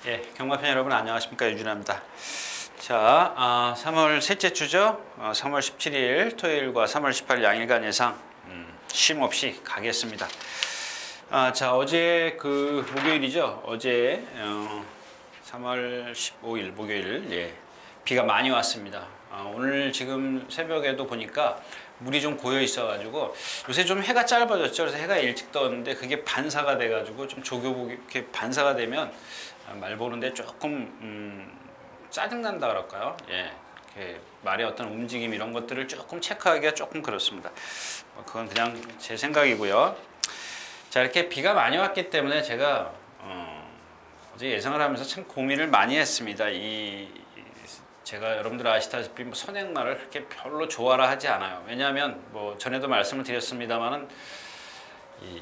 예, 경마팬 여러분 안녕하십니까, 유준하입니다. 자, 3월 셋째 주죠. 3월 17일 토요일과 3월 18일 양일간 예상 쉼 없이 가겠습니다. 자, 어제 그 목요일이죠. 어제 3월 15일 목요일, 예, 비가 많이 왔습니다. 오늘 지금 새벽에도 보니까 물이 좀 고여 있어가지고 요새 좀 해가 짧아졌죠. 그래서 해가 일찍 떴는데 그게 반사가 돼가지고 좀 조교복 이렇게 반사가 되면 말 보는데 조금 짜증난다 그럴까요? 예, 이렇게 말의 어떤 움직임 이런 것들을 조금 체크하기가 조금 그렇습니다. 그건 그냥 제 생각이고요. 자, 이렇게 비가 많이 왔기 때문에 제가 어제 예상을 하면서 참 고민을 많이 했습니다. 제가 여러분들 아시다시피 뭐 선행말을 그렇게 별로 좋아라 하지 않아요. 왜냐하면 뭐 전에도 말씀을 드렸습니다만은 이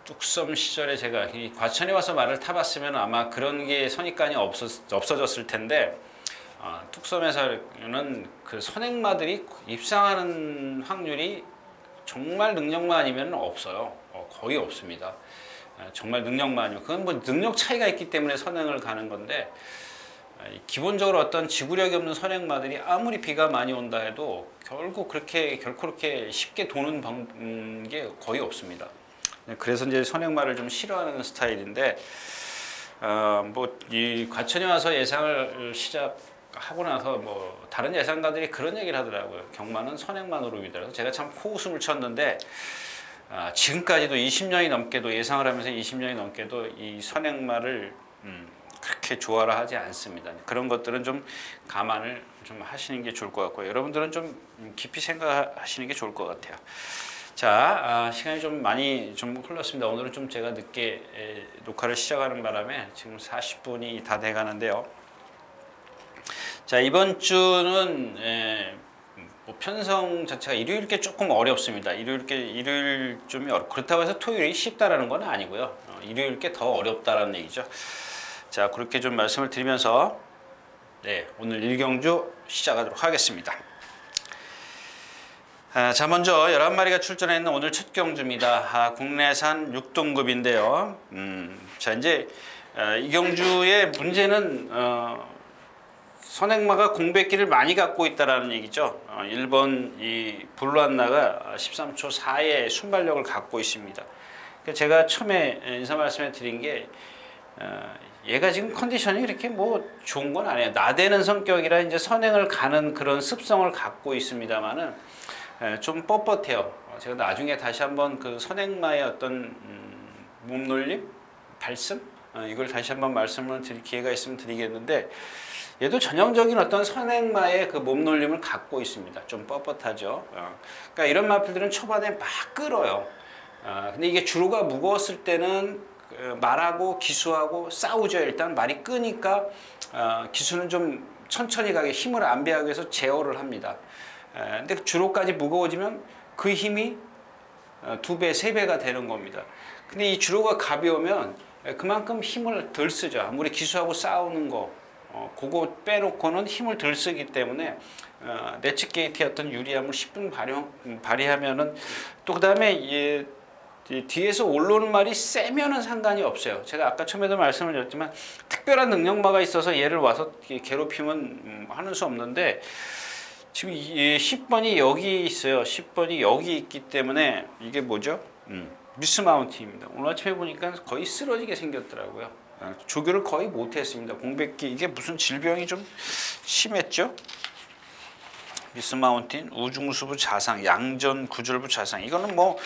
뚝섬 시절에 제가 이 과천에 와서 말을 타봤으면 아마 그런 게 선입관이 없어졌을 텐데, 뚝섬에서는 그 선행마들이 입상하는 확률이 정말 능력만 아니면 없어요. 거의 없습니다. 정말 능력만 아니면 그건 뭐 능력 차이가 있기 때문에 선행을 가는 건데, 기본적으로 어떤 지구력이 없는 선행마들이 아무리 비가 많이 온다 해도 결코 그렇게 쉽게 도는 게 거의 없습니다. 그래서 이제 선행마를 좀 싫어하는 스타일인데, 뭐 이 과천에 와서 예상을 시작하고 나서 뭐 다른 예상가들이 그런 얘기를 하더라고요. 경마는 선행만으로 위더라도. 제가 참 코웃음을 쳤는데, 지금까지도 20년이 넘게도 예상을 하면서 20년이 넘게도 이 선행마를 그렇게 좋아라 하지 않습니다. 그런 것들은 좀 감안을 좀 하시는 게 좋을 것 같고요. 여러분들은 좀 깊이 생각하시는 게 좋을 것 같아요. 자, 시간이 좀 많이 좀 흘렀습니다. 오늘은 좀 제가 늦게 녹화를 시작하는 바람에 지금 40분이 다 돼 가는데요. 자, 이번 주는 뭐 편성 자체가 일요일께 조금 어렵습니다. 일요일 좀 그렇다고 해서 토요일이 쉽다라는 건 아니고요. 일요일께 더 어렵다라는 얘기죠. 자, 그렇게 좀 말씀을 드리면서 오늘 1경주 시작하도록 하겠습니다. 자, 먼저 11마리가 출전했는 오늘 첫 경주입니다. 국내산 6등급인데요. 자, 이제 이 경주의 문제는 선행마가 공백기를 많이 갖고 있다라는 얘기죠. 1번 이 블루안나가 13초 4의 순발력을 갖고 있습니다. 제가 처음에 인사 말씀을 드린 게 얘가 지금 컨디션이 이렇게 뭐 좋은 건 아니에요. 나대는 성격이라 이제 선행을 가는 그런 습성을 갖고 있습니다만은 좀 뻣뻣해요. 제가 나중에 다시 한번 그 선행마의 어떤 몸놀림, 발씀 이걸 다시 한번 말씀을 드릴 기회가 있으면 드리겠는데, 얘도 전형적인 어떤 선행마의 그 몸놀림을 갖고 있습니다. 좀 뻣뻣하죠. 그러니까 이런 마필들은 초반에 막 끌어요. 근데 이게 주로가 무거웠을 때는 말하고 기수하고 싸우죠. 일단 말이 끄니까 기수는 좀 천천히 가게 힘을 안배하기 위해서 제어를 합니다. 근데 주로까지 무거워지면 그 힘이 2배, 3배가 되는 겁니다. 근데 이 주로가 가벼우면 그만큼 힘을 덜 쓰죠. 아무리 기수하고 싸우는 거 그거 빼놓고는 힘을 덜 쓰기 때문에 내측 게이트의 어떤 유리함을 10분 발휘하면은, 또 그 다음에 뒤에서 올라오는 말이 세면은 상관이 없어요. 제가 아까 처음에도 말씀을 드렸지만 특별한 능력마가 있어서 얘를 와서 괴롭히면 하는 수 없는데, 지금 10번이 여기 있어요. 10번이 여기 있기 때문에 이게 뭐죠? 미스 마운틴입니다. 오늘 아침에 보니까 거의 쓰러지게 생겼더라고요. 조교를 거의 못했습니다. 공백기, 이게 무슨 질병이 좀 심했죠? 미스 마운틴, 우중수부 자상, 양전 구절부 자상. 이거는 뭐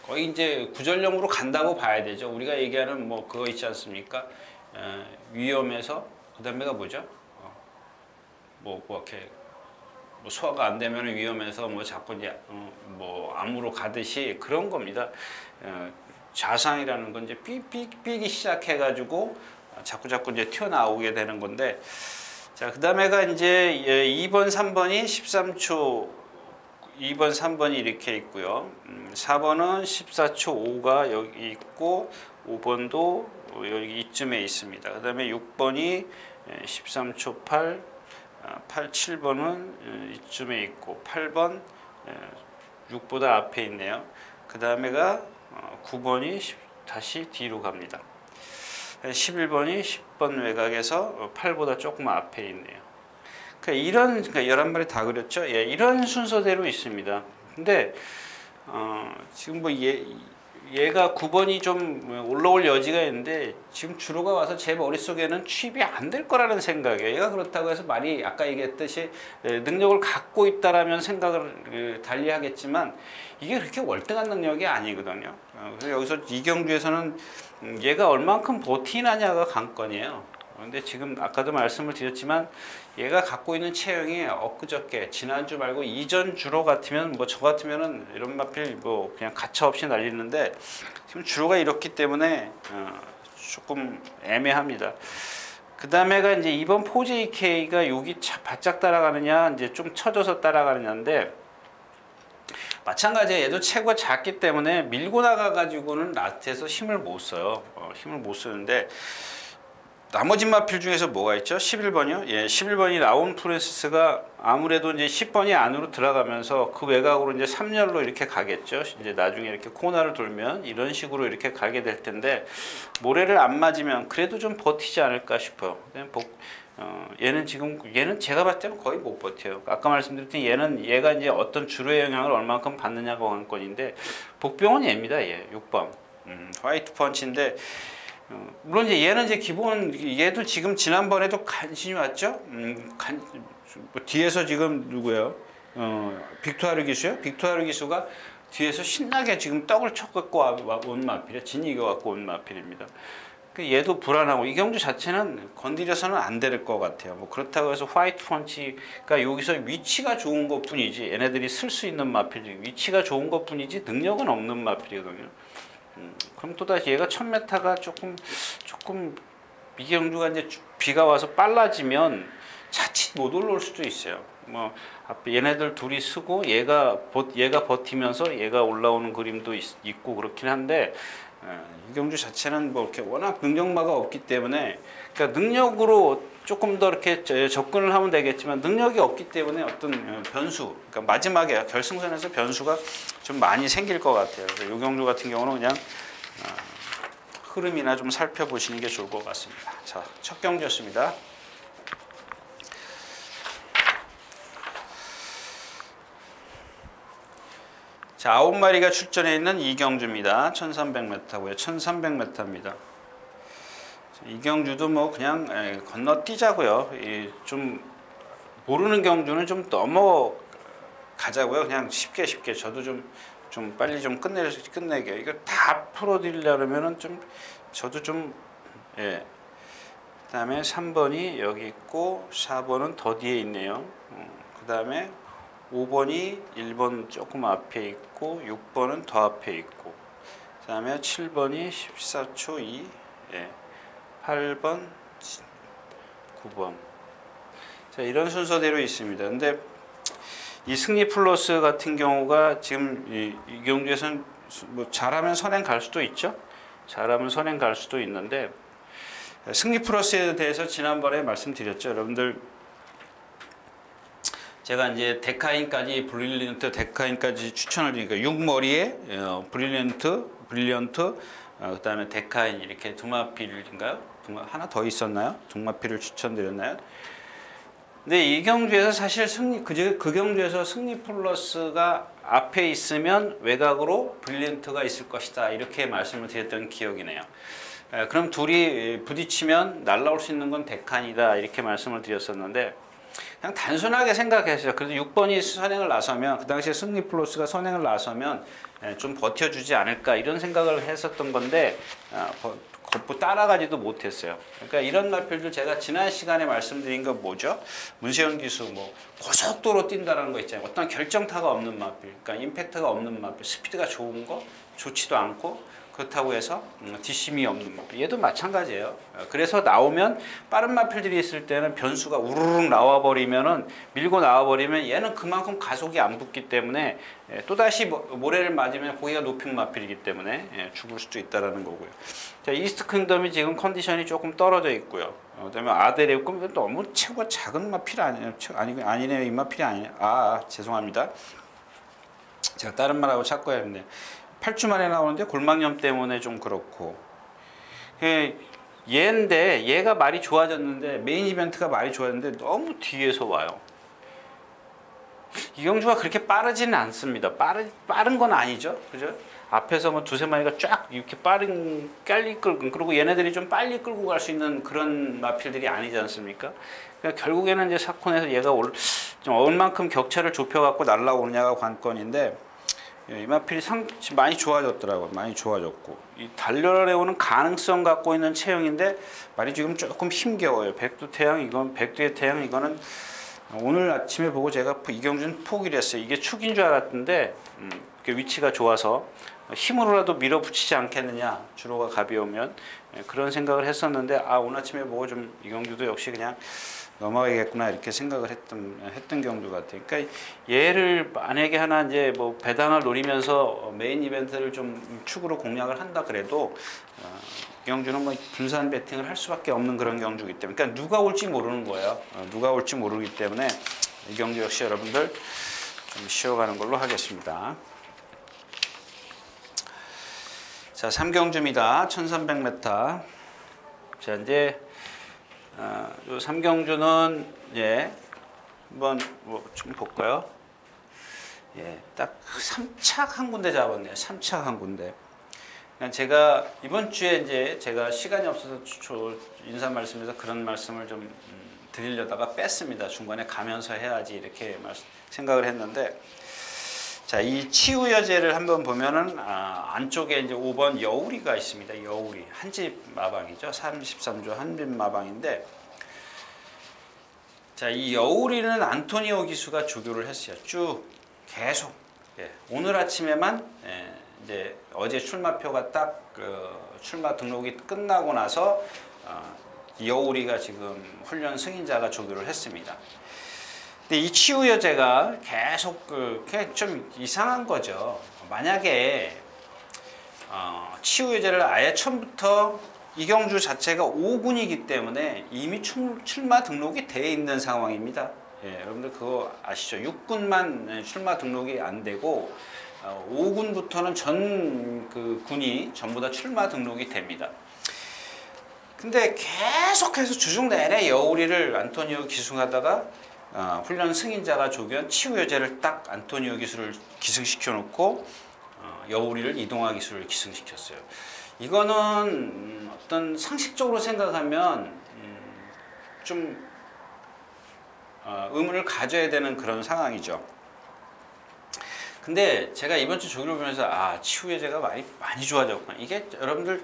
거의 이제 구절령으로 간다고 봐야 되죠. 우리가 얘기하는 뭐 그거 있지 않습니까? 위험해서, 그 다음에가 뭐죠? 뭐 이렇게 뭐 소화가 안 되면 위험해서 뭐 자꾸 이제 뭐 암으로 가듯이 그런 겁니다. 자상이라는 건 이제 삐기 시작해가지고 자꾸 이제 튀어나오게 되는 건데, 자, 그 다음에가 이제 2번, 3번이 13초, 2번, 3번이 이렇게 있고요. 4번은 14초 5가 여기 있고, 5번도 여기 이쯤에 있습니다. 그 다음에 6번이 13초 8, 7번은 이쯤에 있고, 8번 6보다 앞에 있네요. 그 다음에가 9번이 다시 뒤로 갑니다. 11번이 10번 외곽에서 8보다 조금 앞에 있네요. 그러니까 11마리 다 그렸죠. 예, 이런 순서대로 있습니다. 근데 지금 뭐 얘가 9번이 좀 올라올 여지가 있는데 지금 주로가 와서 제 머릿속에는 취입이 안 될 거라는 생각이에요. 얘가 그렇다고 해서 말이 아까 얘기했듯이 능력을 갖고 있다라면 생각을 달리 하겠지만 이게 그렇게 월등한 능력이 아니거든요. 그래서 여기서 이경주에서는 얘가 얼만큼 버티느냐가 관건이에요. 근데 지금 아까도 말씀을 드렸지만 얘가 갖고 있는 체형이 엊그저께 지난주 말고 이전 주로 같으면 뭐 저 같으면은 이런 마필 뭐 그냥 가차 없이 날리는데 지금 주로가 이렇기 때문에 조금 애매합니다. 그 다음에가 이제 이번 4JK가 여기 바짝 따라가느냐 이제 좀 쳐져서 따라가느냐인데 마찬가지예요. 얘도 체구가 작기 때문에 밀고 나가 가지고는 라트에서 힘을 못 써요. 힘을 못 쓰는데 나머지 마필 중에서 뭐가 있죠? 11번이요? 예, 11번이 라온 프랜시스가 아무래도 이제 10번이 안으로 들어가면서 그 외곽으로 이제 3열로 이렇게 가겠죠. 이제 나중에 이렇게 코너를 돌면 이런 식으로 이렇게 가게 될 텐데 모래를 안 맞으면 그래도 좀 버티지 않을까 싶어요. 얘는 제가 봤을 때는 거의 못 버텨요. 아까 말씀드렸듯이 얘가 이제 어떤 주로의 영향을 얼만큼 받느냐가 관건인데 복병은 얘입니다. 얘 6번 화이트 펀치인데 물론 이제 얘는 이제 기본 얘도 지금 지난번에도 간신히 왔죠. 뒤에서 지금 누구예요? 빅토르 기수요. 빅토르 기수가 뒤에서 신나게 지금 떡을 쳐갖고 온 마필이야. 진이겨 갖고 온 마필입니다. 얘도 불안하고 이경주 자체는 건드려서는 안 될 것 같아요. 뭐 그렇다고 해서 화이트 펀치가 여기서 위치가 좋은 것뿐이지 얘네들이 쓸 수 있는 마필이 위치가 좋은 것뿐이지 능력은 없는 마필이거든요. 그럼 또다시 얘가 1000m가 조금 이경주가 이제 비가 와서 빨라지면 자칫 못 올라올 수도 있어요. 뭐 앞에 얘네들 둘이 쓰고 얘가 버티면서 얘가 올라오는 그림도 있고 그렇긴 한데 이경주 자체는 뭐 이렇게 워낙 능력마가 없기 때문에 그러니까 능력으로 조금 더 이렇게 접근을 하면 되겠지만 능력이 없기 때문에 어떤 변수, 그러니까 마지막에 결승선에서 변수가 좀 많이 생길 것 같아요. 이경주 같은 경우는 그냥 흐름이나 좀 살펴보시는 게 좋을 것 같습니다. 자, 첫 경주였습니다. 자, 9마리가 출전해 있는 이경주입니다. 1300m고요. 1300m입니다. 이경주도 뭐 그냥 건너뛰자고요. 좀 모르는 경주는 좀 넘어가자고요. 그냥 쉽게 저도 좀 빨리 좀 끝내게. 이거 다 풀어드리려면은 저도 그다음에 3번이 여기 있고 4번은 더 뒤에 있네요. 그다음에 5번이 1번 조금 앞에 있고 6번은 더 앞에 있고 그 다음에 7번이 14초 2 8번 9번 자, 이런 순서대로 있습니다. 근데 이 승리 플러스 같은 경우가 지금 이 경주에서는 뭐 잘하면 선행 갈 수도 있죠. 잘하면 선행 갈 수도 있는데 승리 플러스에 대해서 지난번에 말씀드렸죠. 여러분들 제가 이제 데카인까지 브릴리언트 데카인까지 추천을 드리니까 6머리에 브릴리언트 그다음에 데카인 이렇게 두 마필인가요? 하나 더 있었나요? 두 마필을 추천드렸나요? 근데 이 경주에서 사실 그 경주에서 승리 플러스가 앞에 있으면 외곽으로 브릴리언트가 있을 것이다 이렇게 말씀을 드렸던 기억이네요. 그럼 둘이 부딪히면 날라올 수 있는 건 데카인이다 이렇게 말씀을 드렸었는데 그냥 단순하게 생각했어요. 그래도 6번이 선행을 나서면 그 당시에 승리 플러스가 선행을 나서면 좀 버텨주지 않을까 이런 생각을 했었던 건데 따라가지도 못했어요. 그러니까 이런 마필들 제가 지난 시간에 말씀드린 건 뭐죠? 문세현 기수 뭐 고속도로 뛴다라는 거 있잖아요. 어떤 결정타가 없는 마필, 그러니까 임팩트가 없는 마필, 스피드가 좋은 거 좋지도 않고 그렇다고 해서 뒷심이 없는 마필. 얘도 마찬가지예요. 그래서 나오면 빠른 마필들이 있을 때는 변수가 우르르 나와버리면은 밀고 나와버리면 얘는 그만큼 가속이 안 붙기 때문에 또다시 모래를 맞으면 고기가 높은 마필이기 때문에 죽을 수도 있다라는 거고요. 자, 이스트 킹덤이 지금 컨디션이 조금 떨어져 있고요. 그다음에 아델에 너무 체구가 작은 마필 아니에요. 아니네요. 이 마필이 아니에요. 죄송합니다. 제가 다른 말하고 찾고 했는데 8주 만에 나오는데 골막염 때문에 좀 그렇고 얘인데 얘가 말이 좋아졌는데 메인 이벤트가 말이 좋아졌는데 너무 뒤에서 와요. 이경주가 그렇게 빠르지는 않습니다. 빠른 건 아니죠, 그죠? 앞에서 뭐 두세 마리가 쫙 이렇게 빨리 끌고, 그리고 얘네들이 좀 빨리 끌고 갈 수 있는 그런 마필들이 아니지 않습니까? 그러니까 결국에는 이제 사콘에서 얘가 좀 얼만큼 격차를 좁혀갖고 날라오느냐가 관건인데, 이 마필이 많이 좋아졌더라고요. 많이 좋아졌고, 이 달려내오는 가능성 갖고 있는 체형인데 말이 지금 조금 힘겨워요. 백두의 태양 이거는 오늘 아침에 보고 제가 이경준 포기를 했어요. 이게 축인 줄 알았는데 위치가 좋아서 힘으로라도 밀어붙이지 않겠느냐, 주로가 가벼우면, 그런 생각을 했었는데 오늘 아침에 보고 좀 이경주도 역시 그냥 넘어가겠구나 이렇게 생각을 했던 경주 같아요. 그러니까 얘를 만약에 하나 이제 뭐 배당을 노리면서 메인 이벤트를 좀 축으로 공략을 한다 그래도 경주는 뭐 분산 배팅을 할 수밖에 없는 그런 경주이기 때문에, 그러니까 누가 올지 모르는 거예요. 누가 올지 모르기 때문에 이 경주 역시 여러분들 좀 쉬어가는 걸로 하겠습니다. 자, 3경주입니다. 1300m. 자, 이제 요 3경주는 한번 좀 볼까요? 딱 3착 한 군데 잡았네요. 3착 한 군데. 제가 이번 주에 이제 제가 시간이 없어서 인사 말씀에서 그런 말씀을 좀 드리려다가 뺐습니다. 중간에 가면서 해야지 이렇게 생각을 했는데, 자, 이 치우여제를 한번 보면은 안쪽에 이제 5번 여우리가 있습니다. 여우리 한집 마방이죠. 33조 한집 마방인데, 자, 이 여우리는 안토니오 기수가 조교를 했어요. 쭉 계속. 오늘 아침에만 이제 어제 출마표가 딱 출마 등록이 끝나고 나서 여우리가 지금 훈련 승인자가 조교를 했습니다. 근데 이 치우여제가 계속 좀 이상한 거죠. 만약에 치우여제를 아예 처음부터 이경주 자체가 5군이기 때문에 이미 출마 등록이 돼 있는 상황입니다. 여러분들 그거 아시죠? 6군만 출마 등록이 안 되고 5군부터는 전 군이 전부 다 출마 등록이 됩니다. 근데 계속해서 주중 내내 여우리를 안토니오 기승하다가 훈련 승인자가 조교한 치우여제를 딱 안토니오 기수를 기승시켜 놓고 여우리를 이동화 기수를 기승시켰어요. 이거는 어떤 상식적으로 생각하면 좀 의문을 가져야 되는 그런 상황이죠. 근데 제가 이번 주 조교를 보면서 치우여제가 많이 좋아졌구나. 이게 여러분들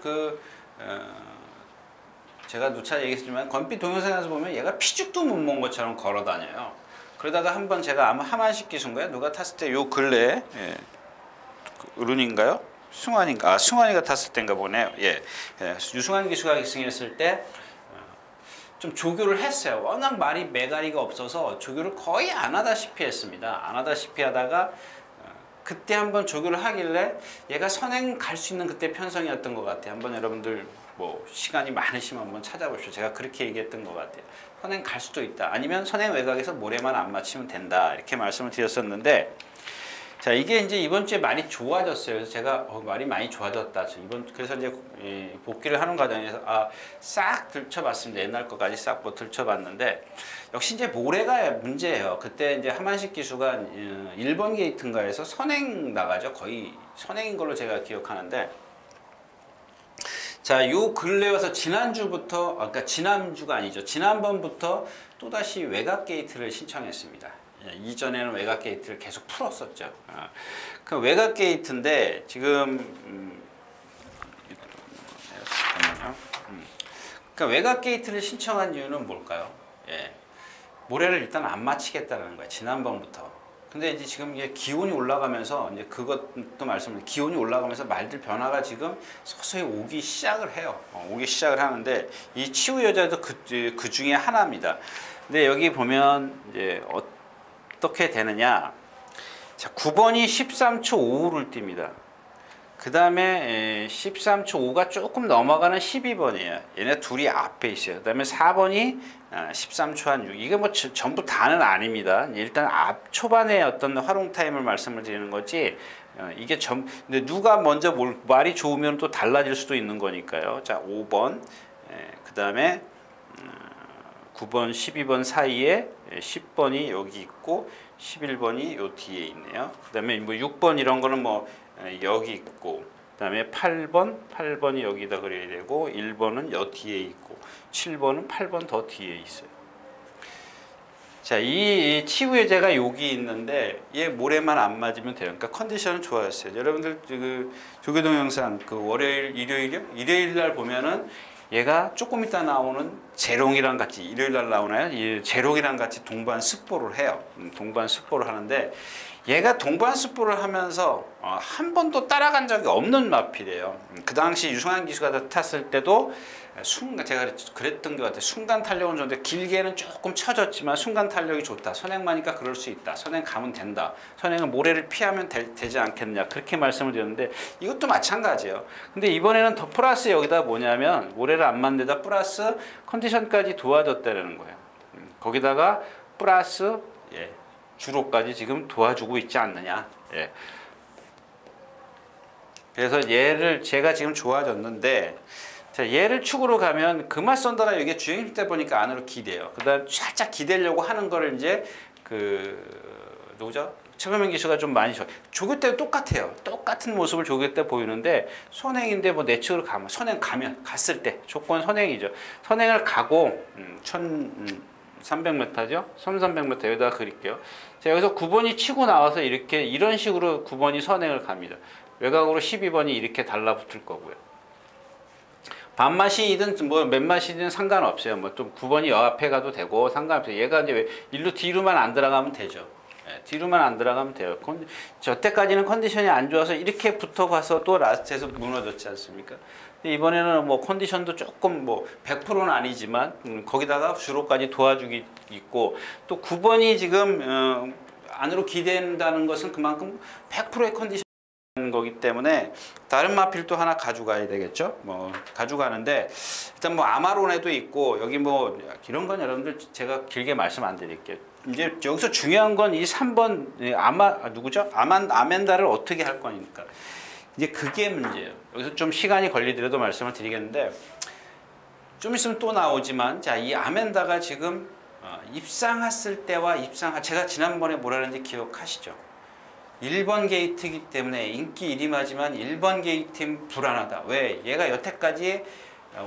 제가 누차 얘기했지만 권비 동영상에서 보면 얘가 피죽도 못 먹은 것처럼 걸어 다녀요. 그러다가 한번 제가 아마 하만식 기수인가요? 누가 탔을 때 요 근래에 룬인가요? 승환인가? 승환이가 탔을 때인가 보네요. 유승환 기수가 기승했을 때 좀 조교를 했어요. 워낙 말이 매가리가 없어서 조교를 거의 안 하다시피 했습니다. 안 하다시피 하다가 그때 한번 조교를 하길래 얘가 선행 갈 수 있는 그때 편성이었던 것 같아요. 한번 여러분들 뭐 시간이 많으시면 한번 찾아보십시오. 제가 그렇게 얘기했던 것 같아요. 선행 갈 수도 있다. 아니면 선행 외곽에서 모래만 안 맞추면 된다. 이렇게 말씀을 드렸었는데, 자, 이게 이제 이번 주에 많이 좋아졌어요. 그래서 제가 말이 많이 좋아졌다. 그래서 이제 복귀를 하는 과정에서 싹 들춰봤습니다. 옛날 것까지 싹 들춰봤는데, 역시 이제 모래가 문제예요. 그때 이제 하만식 기수가 1번 게이트인가에서 선행 나가죠. 거의 선행인 걸로 제가 기억하는데, 자, 요 근래 와서 지난주부터, 그러니까 지난주가 아니죠. 지난번부터 또다시 외곽 게이트를 신청했습니다. 이전에는 외곽 게이트를 계속 풀었었죠. 그 외곽 게이트인데 지금 그러니까 외곽 게이트를 신청한 이유는 뭘까요? 모래를 일단 안 맞히겠다는 거예요. 지난번부터. 근데 이제 지금 이게 기온이 올라가면서 이제 그것도 말씀드린 기온이 올라가면서 말들 변화가 지금 서서히 오기 시작을 해요. 오기 시작을 하는데 이 치우여자도 그 중에 하나입니다. 근데 여기 보면 이제 어떻게 되느냐? 자, 9번이 13초 55를 띱니다. 그 다음에 13초 5가 조금 넘어가는 12번이에요. 얘네 둘이 앞에 있어요. 그 다음에 4번이 13초 한 6. 이게 뭐 전부 다는 아닙니다. 일단 초반에 어떤 활용 타임을 말씀을 드리는 거지, 이게 근데 누가 먼저 말이 좋으면 또 달라질 수도 있는 거니까요. 자, 5번, 그 다음에 9번, 12번 사이에 10번이 여기 있고 11번이 요 뒤에 있네요. 그 다음에 뭐 6번 이런 거는 뭐 여기 있고, 그 다음에 8번이 여기다 그려야 되고, 1번은 여 뒤에 있고, 7번은 8번 더 뒤에 있어요. 자, 이 치부 예제가 여기 있는데 얘 모래만 안 맞으면 돼요. 그러니까 컨디션은 좋아졌어요. 여러분들 그 조교 동영상 그 월요일, 일요일 날 보면은 얘가 조금 이따 나오는 재롱이랑 같이 일요일 날 나오나요? 이 재롱이랑 같이 동반 습보를 해요. 동반 습보를 하는데 얘가 동반 습보를 하면서 한 번도 따라간 적이 없는 마필이에요. 그 당시 유승환 기수가 탔을 때도 제가 그랬던 것 같아요. 순간 탄력은 좋은데 길게는 조금 처졌지만 순간 탄력이 좋다. 선행마니까 그럴 수 있다. 선행 가면 된다. 선행은 모래를 피하면 되지 않겠냐. 그렇게 말씀을 드렸는데 이것도 마찬가지예요. 근데 이번에는 더 플러스 여기다 뭐냐면 모래를 안 맞는 데다 플러스 컨디션까지 도와줬다는 거예요. 거기다가 플러스 주로까지 지금 도와주고 있지 않느냐. 그래서 얘를 제가 지금 좋아졌는데, 자, 얘를 축으로 가면 금화 썬더가 이게 주행 때 보니까 안으로 기대요. 그다음 살짝 기대려고 하는 거를 이제 누구죠? 최범민 기수가 좀 많이 조교 때도 똑같아요. 똑같은 모습을 조교 때 보이는데 선행인데 뭐 내측으로 가면 갔을 때 조건 선행이죠. 선행을 가고 1300m죠. 1300m 여기다가 그릴게요. 자, 여기서 9번이 치고 나와서 이런 식으로 9번이 선행을 갑니다. 외곽으로 12번이 이렇게 달라붙을 거고요. 반맛이든 뭐 맨맛이든 상관없어요. 뭐 좀 9번이 여 앞에 가도 되고 상관없어요. 얘가 이제 일로 뒤로만 안 들어가면 되죠. 뒤로만 안 들어가면 돼요. 저 때까지는 컨디션이 안 좋아서 이렇게 붙어가서 또 라스트에서 무너졌지 않습니까? 근데 이번에는 뭐 컨디션도 조금 뭐 100%는 아니지만 거기다가 주로까지 도와주기 있고, 또 9번이 지금 안으로 기댄다는 것은 그만큼 100%의 컨디션 거기 때문에 다른 마필도 하나 가져가야 되겠죠. 뭐 가져가는데 일단 뭐 아마론에도 있고 여기 뭐 이런 건 여러분들 제가 길게 말씀 안 드릴게요. 이제 여기서 중요한 건 이 3번 누구죠? 아멘다를 어떻게 할 거니까 이제 그게 문제예요. 여기서 좀 시간이 걸리더라도 말씀을 드리겠는데 좀 있으면 또 나오지만, 자, 이 아멘다가 지금 입상했을 때와 제가 지난번에 뭐라 그랬는지 기억하시죠? 1번 게이트이기 때문에 인기 1위마지만 1번 게이트는 불안하다. 왜? 얘가 여태까지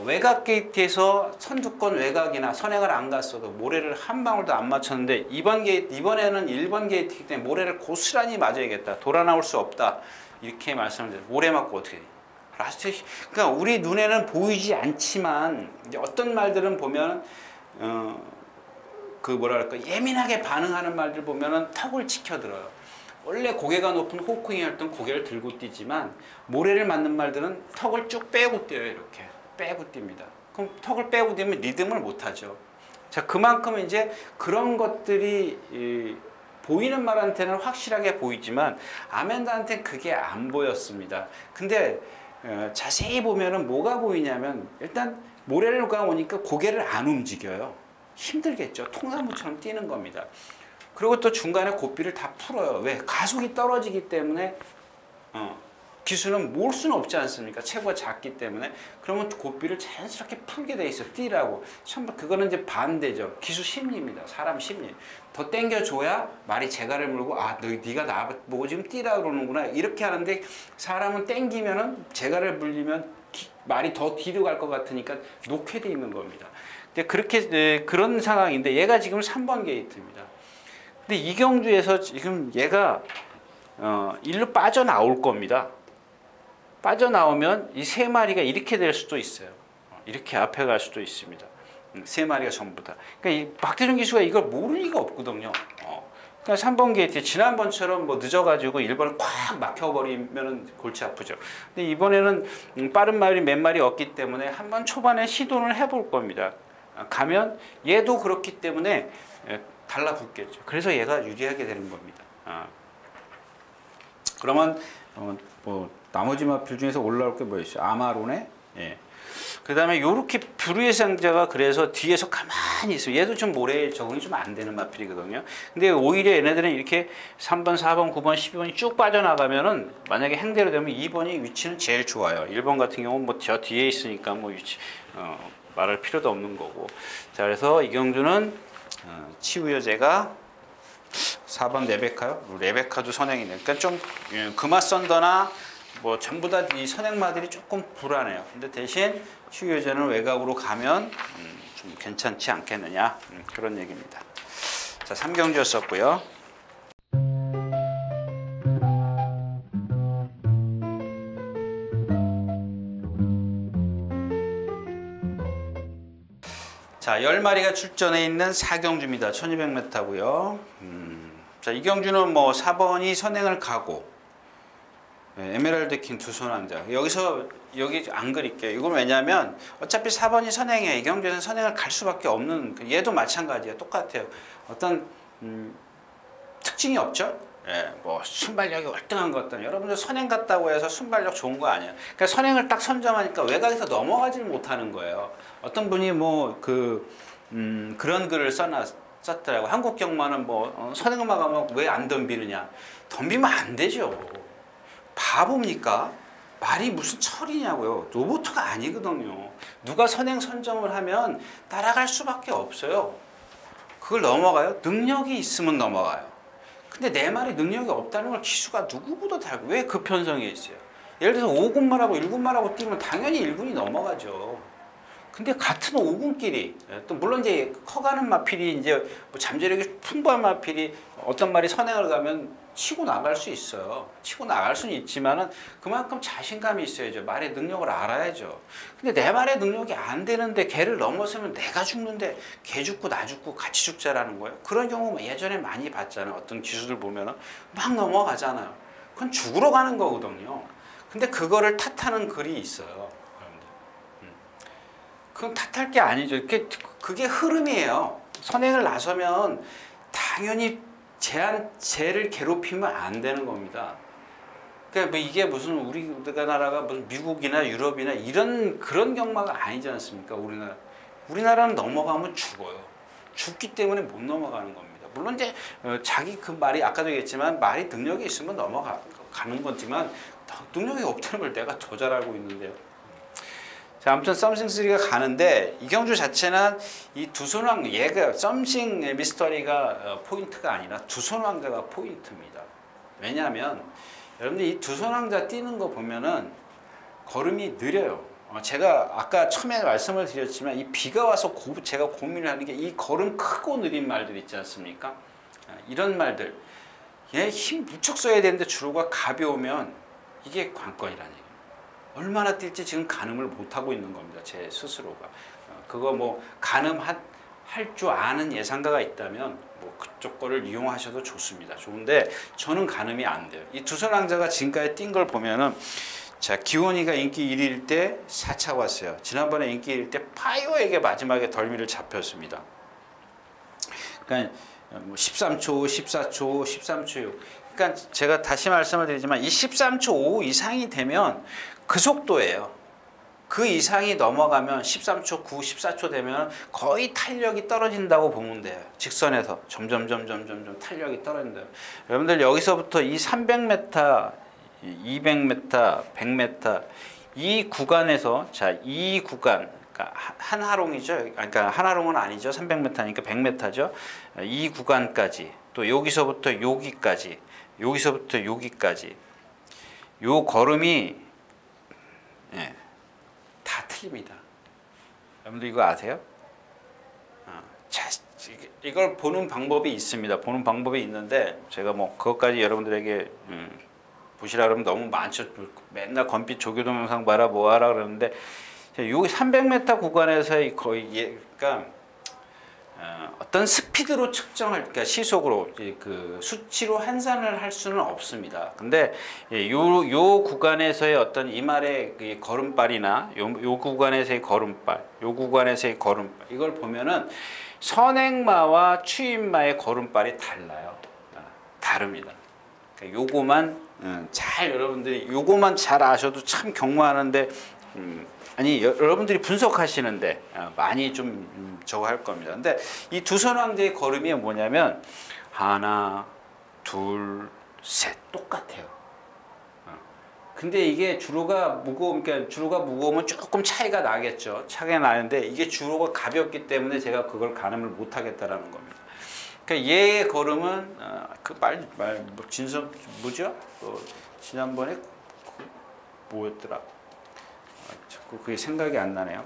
외곽 게이트에서 선두권 외곽이나 선행을 안 갔어도 모래를 한 방울도 안 맞췄는데 이번에는 1번 게이트이기 때문에 모래를 고스란히 맞아야겠다. 돌아 나올 수 없다. 이렇게 말씀을 드려요. 모래 맞고 어떻게 돼? 라스트, 그러니까 우리 눈에는 보이지 않지만 이제 어떤 말들은 보면 그 뭐랄까 예민하게 반응하는 말들 보면은 턱을 치켜들어요. 원래 고개가 높은 호킹이 할 땐 고개를 들고 뛰지만 모래를 맞는 말들은 턱을 쭉 빼고 뛰어요. 이렇게 빼고 뜁니다. 그럼 턱을 빼고 뛰면 리듬을 못하죠. 자, 그만큼 이제 그런 것들이 보이는 말한테는 확실하게 보이지만 아멘다한테는 그게 안 보였습니다. 근데 자세히 보면은 뭐가 보이냐면 일단 모래를 가오니까 고개를 안 움직여요. 힘들겠죠. 통나무처럼 뛰는 겁니다. 그리고 또 중간에 고삐를 다 풀어요. 왜? 가속이 떨어지기 때문에 기수는 몰 수는 없지 않습니까? 체구가 작기 때문에. 그러면 고삐를 자연스럽게 풀게 돼 있어. 뛰라고. 그거는 이제 반대죠. 기수 심리입니다. 사람 심리. 더 땡겨줘야 말이 재갈을 물고 네가 나보고 지금 뛰라 그러는구나. 이렇게 하는데 사람은 땡기면은 재갈을 물리면 말이 더 뒤로 갈 것 같으니까 녹회돼 있는 겁니다. 근데 그렇게 그런 상황인데 얘가 지금 3번 게이트입니다. 근데 이경주에서 지금 얘가 일로 빠져나올 겁니다. 빠져나오면 이 세 마리가 이렇게 될 수도 있어요. 이렇게 앞에 갈 수도 있습니다. 세 마리가 전부 다. 그러니까 이 박태준 기수가 이걸 모를 리가 없거든요. 그러니까 3번 게이트 지난번처럼 뭐 늦어가지고 1번을 꽉 막혀버리면 골치 아프죠. 근데 이번에는 빠른 마리 몇 마리 없기 때문에 한번 초반에 시도를 해볼 겁니다. 가면 얘도 그렇기 때문에 달라붙겠죠. 그래서 얘가 유리하게 되는 겁니다. 그러면 뭐 나머지 마필 중에서 올라올 게 뭐 있어요? 아마론에, 그 다음에 요렇게 불의의 상자가 그래서 뒤에서 가만히 있어요. 얘도 좀 모래에 적응이 좀 안 되는 마필이거든요. 근데 오히려 얘네들은 이렇게 3번, 4번, 9번, 12번이 쭉 빠져나가면은 만약에 행대로 되면 2번이 위치는 제일 좋아요. 1번 같은 경우는 뭐 저 뒤에 있으니까 뭐 위치, 말할 필요도 없는 거고. 자, 그래서 이경주는 치우여제가 4번 레베카요? 레베카도 선행이네. 그러니까 좀 금화 썬더나 뭐 전부 다 이 선행마들이 조금 불안해요. 근데 대신 치유여제는 외곽으로 가면 좀 괜찮지 않겠느냐, 그런 얘기입니다. 자, 삼경주였었고요. 자, 10마리가 출전해 있는 4경주입니다. 1200m고요. 자, 이 경주는 뭐 4번이 선행을 가고, 에메랄드 킹 두 손왕자. 여기서 여기 안 그릴게요. 이건 왜냐면 어차피 4번이 선행이에요. 이 경주에서는 선행을 갈 수밖에 없는, 얘도 마찬가지예요. 똑같아요. 어떤 특징이 없죠. 예, 뭐 순발력이 월등한 것들. 여러분들 선행 갔다고 해서 순발력 좋은 거 아니에요. 그러니까 선행을 딱 선점하니까 외곽에서 넘어가질 못하는 거예요. 어떤 분이 뭐 그런 글을 썼더라고. 한국 경마는 뭐 선행만 가면 왜 안 덤비느냐. 덤비면 안 되죠. 바보입니까? 말이 무슨 철이냐고요. 로봇가 아니거든요. 누가 선행 선점을 하면 따라갈 수밖에 없어요. 그걸 넘어가요? 능력이 있으면 넘어가요. 근데 내 말이 능력이 없다는 걸 기수가 누구보다 다 알고, 왜 그 편성에 있어요? 예를 들어서 5군말하고 1군말하고 뛰면 당연히 1군이 넘어가죠. 근데 같은 5군끼리 또 물론 이제 커가는 마필이 이제 뭐 잠재력이 풍부한 마필이 어떤 말이 선행을 가면 치고 나갈 수 있어요. 치고 나갈 수는 있지만은 그만큼 자신감이 있어야죠. 말의 능력을 알아야죠. 근데 내 말의 능력이 안 되는데 걔를 넘어서면 내가 죽는데 걔 죽고 나 죽고 같이 죽자라는 거예요. 그런 경우 예전에 많이 봤잖아요. 어떤 기수들 보면은 막 넘어가잖아요. 그건 죽으러 가는 거거든요. 근데 그거를 탓하는 글이 있어요. 그건 탓할 게 아니죠. 그게 흐름이에요. 선행을 나서면 당연히 쟤를 괴롭히면 안 되는 겁니다. 그러니까 뭐 이게 무슨 우리나라가 무슨 미국이나 유럽이나 이런 그런 경마가 아니지 않습니까? 우리나라는 넘어가면 죽어요. 죽기 때문에 못 넘어가는 겁니다. 물론 이제 자기 그 말이 아까도 얘기했지만 말이 능력이 있으면 넘어가는 거지만 능력이 없다는 걸 내가 더 잘 알고 있는데요. 자, 아무튼 썸씽 3가 가는데 이경주 자체는 이 두손왕, 얘가 썸씽 미스터리가 포인트가 아니라 두손왕자가 포인트입니다. 왜냐하면 여러분들 이 두손왕자 뛰는 거 보면은 걸음이 느려요. 제가 아까 처음에 말씀을 드렸지만 이 비가 와서 제가 고민을 하는 게 이 걸음 크고 느린 말들 있지 않습니까? 이런 말들, 얘 힘 무척 써야 되는데 주로가 가벼우면 이게 관건이라는 얘기예요. 얼마나 뛸지 지금 가늠을 못하고 있는 겁니다. 제 스스로가. 그거 뭐 가늠할 줄 아는 예상가가 있다면 뭐 그쪽 거를 이용하셔도 좋습니다. 좋은데 저는 가늠이 안 돼요. 이 두손왕자가 지금까지 뛴 걸 보면은, 자, 기원이가 인기 1위일 때 4차 왔어요. 지난번에 인기 1위일 때 파이어에게 마지막에 덜미를 잡혔습니다. 그러니까 뭐 13초, 14초, 13초 6. 그러니까 제가 다시 말씀을 드리지만 이 13초 5 이상이 되면 그 속도예요. 그 이상이 넘어가면 13초 9, 14초 되면 거의 탄력이 떨어진다고 보면 돼요. 직선에서 점점 탄력이 떨어진다. 여러분들 여기서부터 이 300m, 200m, 100m 이 구간에서, 자, 이 구간, 그러니까 한 하롱이죠. 그러니까 한 하롱은 아니죠. 300m니까 100m죠. 이 구간까지, 또 여기서부터 여기까지, 여기서부터 여기까지, 요 걸음이 다 틀립니다. 여러분들 이거 아세요? 자, 이걸 보는 방법이 있습니다. 보는 방법이 있는데 제가 뭐 그것까지 여러분들에게 보시라 그러면 너무 많죠. 맨날 건빛 조교동 영상 봐라 뭐하라 그러는데, 요 300m 구간에서의 거의 그러니까 어떤 스피드로 측정할, 그러니까 시속으로 그 수치로 환산을 할 수는 없습니다. 근데 요 구간에서의 어떤 이 말의 걸음발이나 요 구간에서의 걸음발, 요 구간에서의 걸음발, 이걸 보면은 선행마와 추임마의 걸음발이 달라요. 다릅니다. 그러니까 요거만 여러분들이 요거만 잘 아셔도 참 경마하는데 아니 여러분들이 분석하시는데 많이 좀 저거 할 겁니다. 근데 이 두손왕자의 걸음이 뭐냐면 하나, 둘, 셋 똑같아요. 근데 이게 그러니까 주로가 무거우면 조금 차이가 나겠죠. 차이가 나는데 이게 주로가 가볍기 때문에 제가 그걸 가늠을 못 하겠다라는 겁니다. 그러니까 얘의 걸음은 진선 뭐죠? 지난번에 뭐였더라? 자꾸 그게 생각이 안 나네요.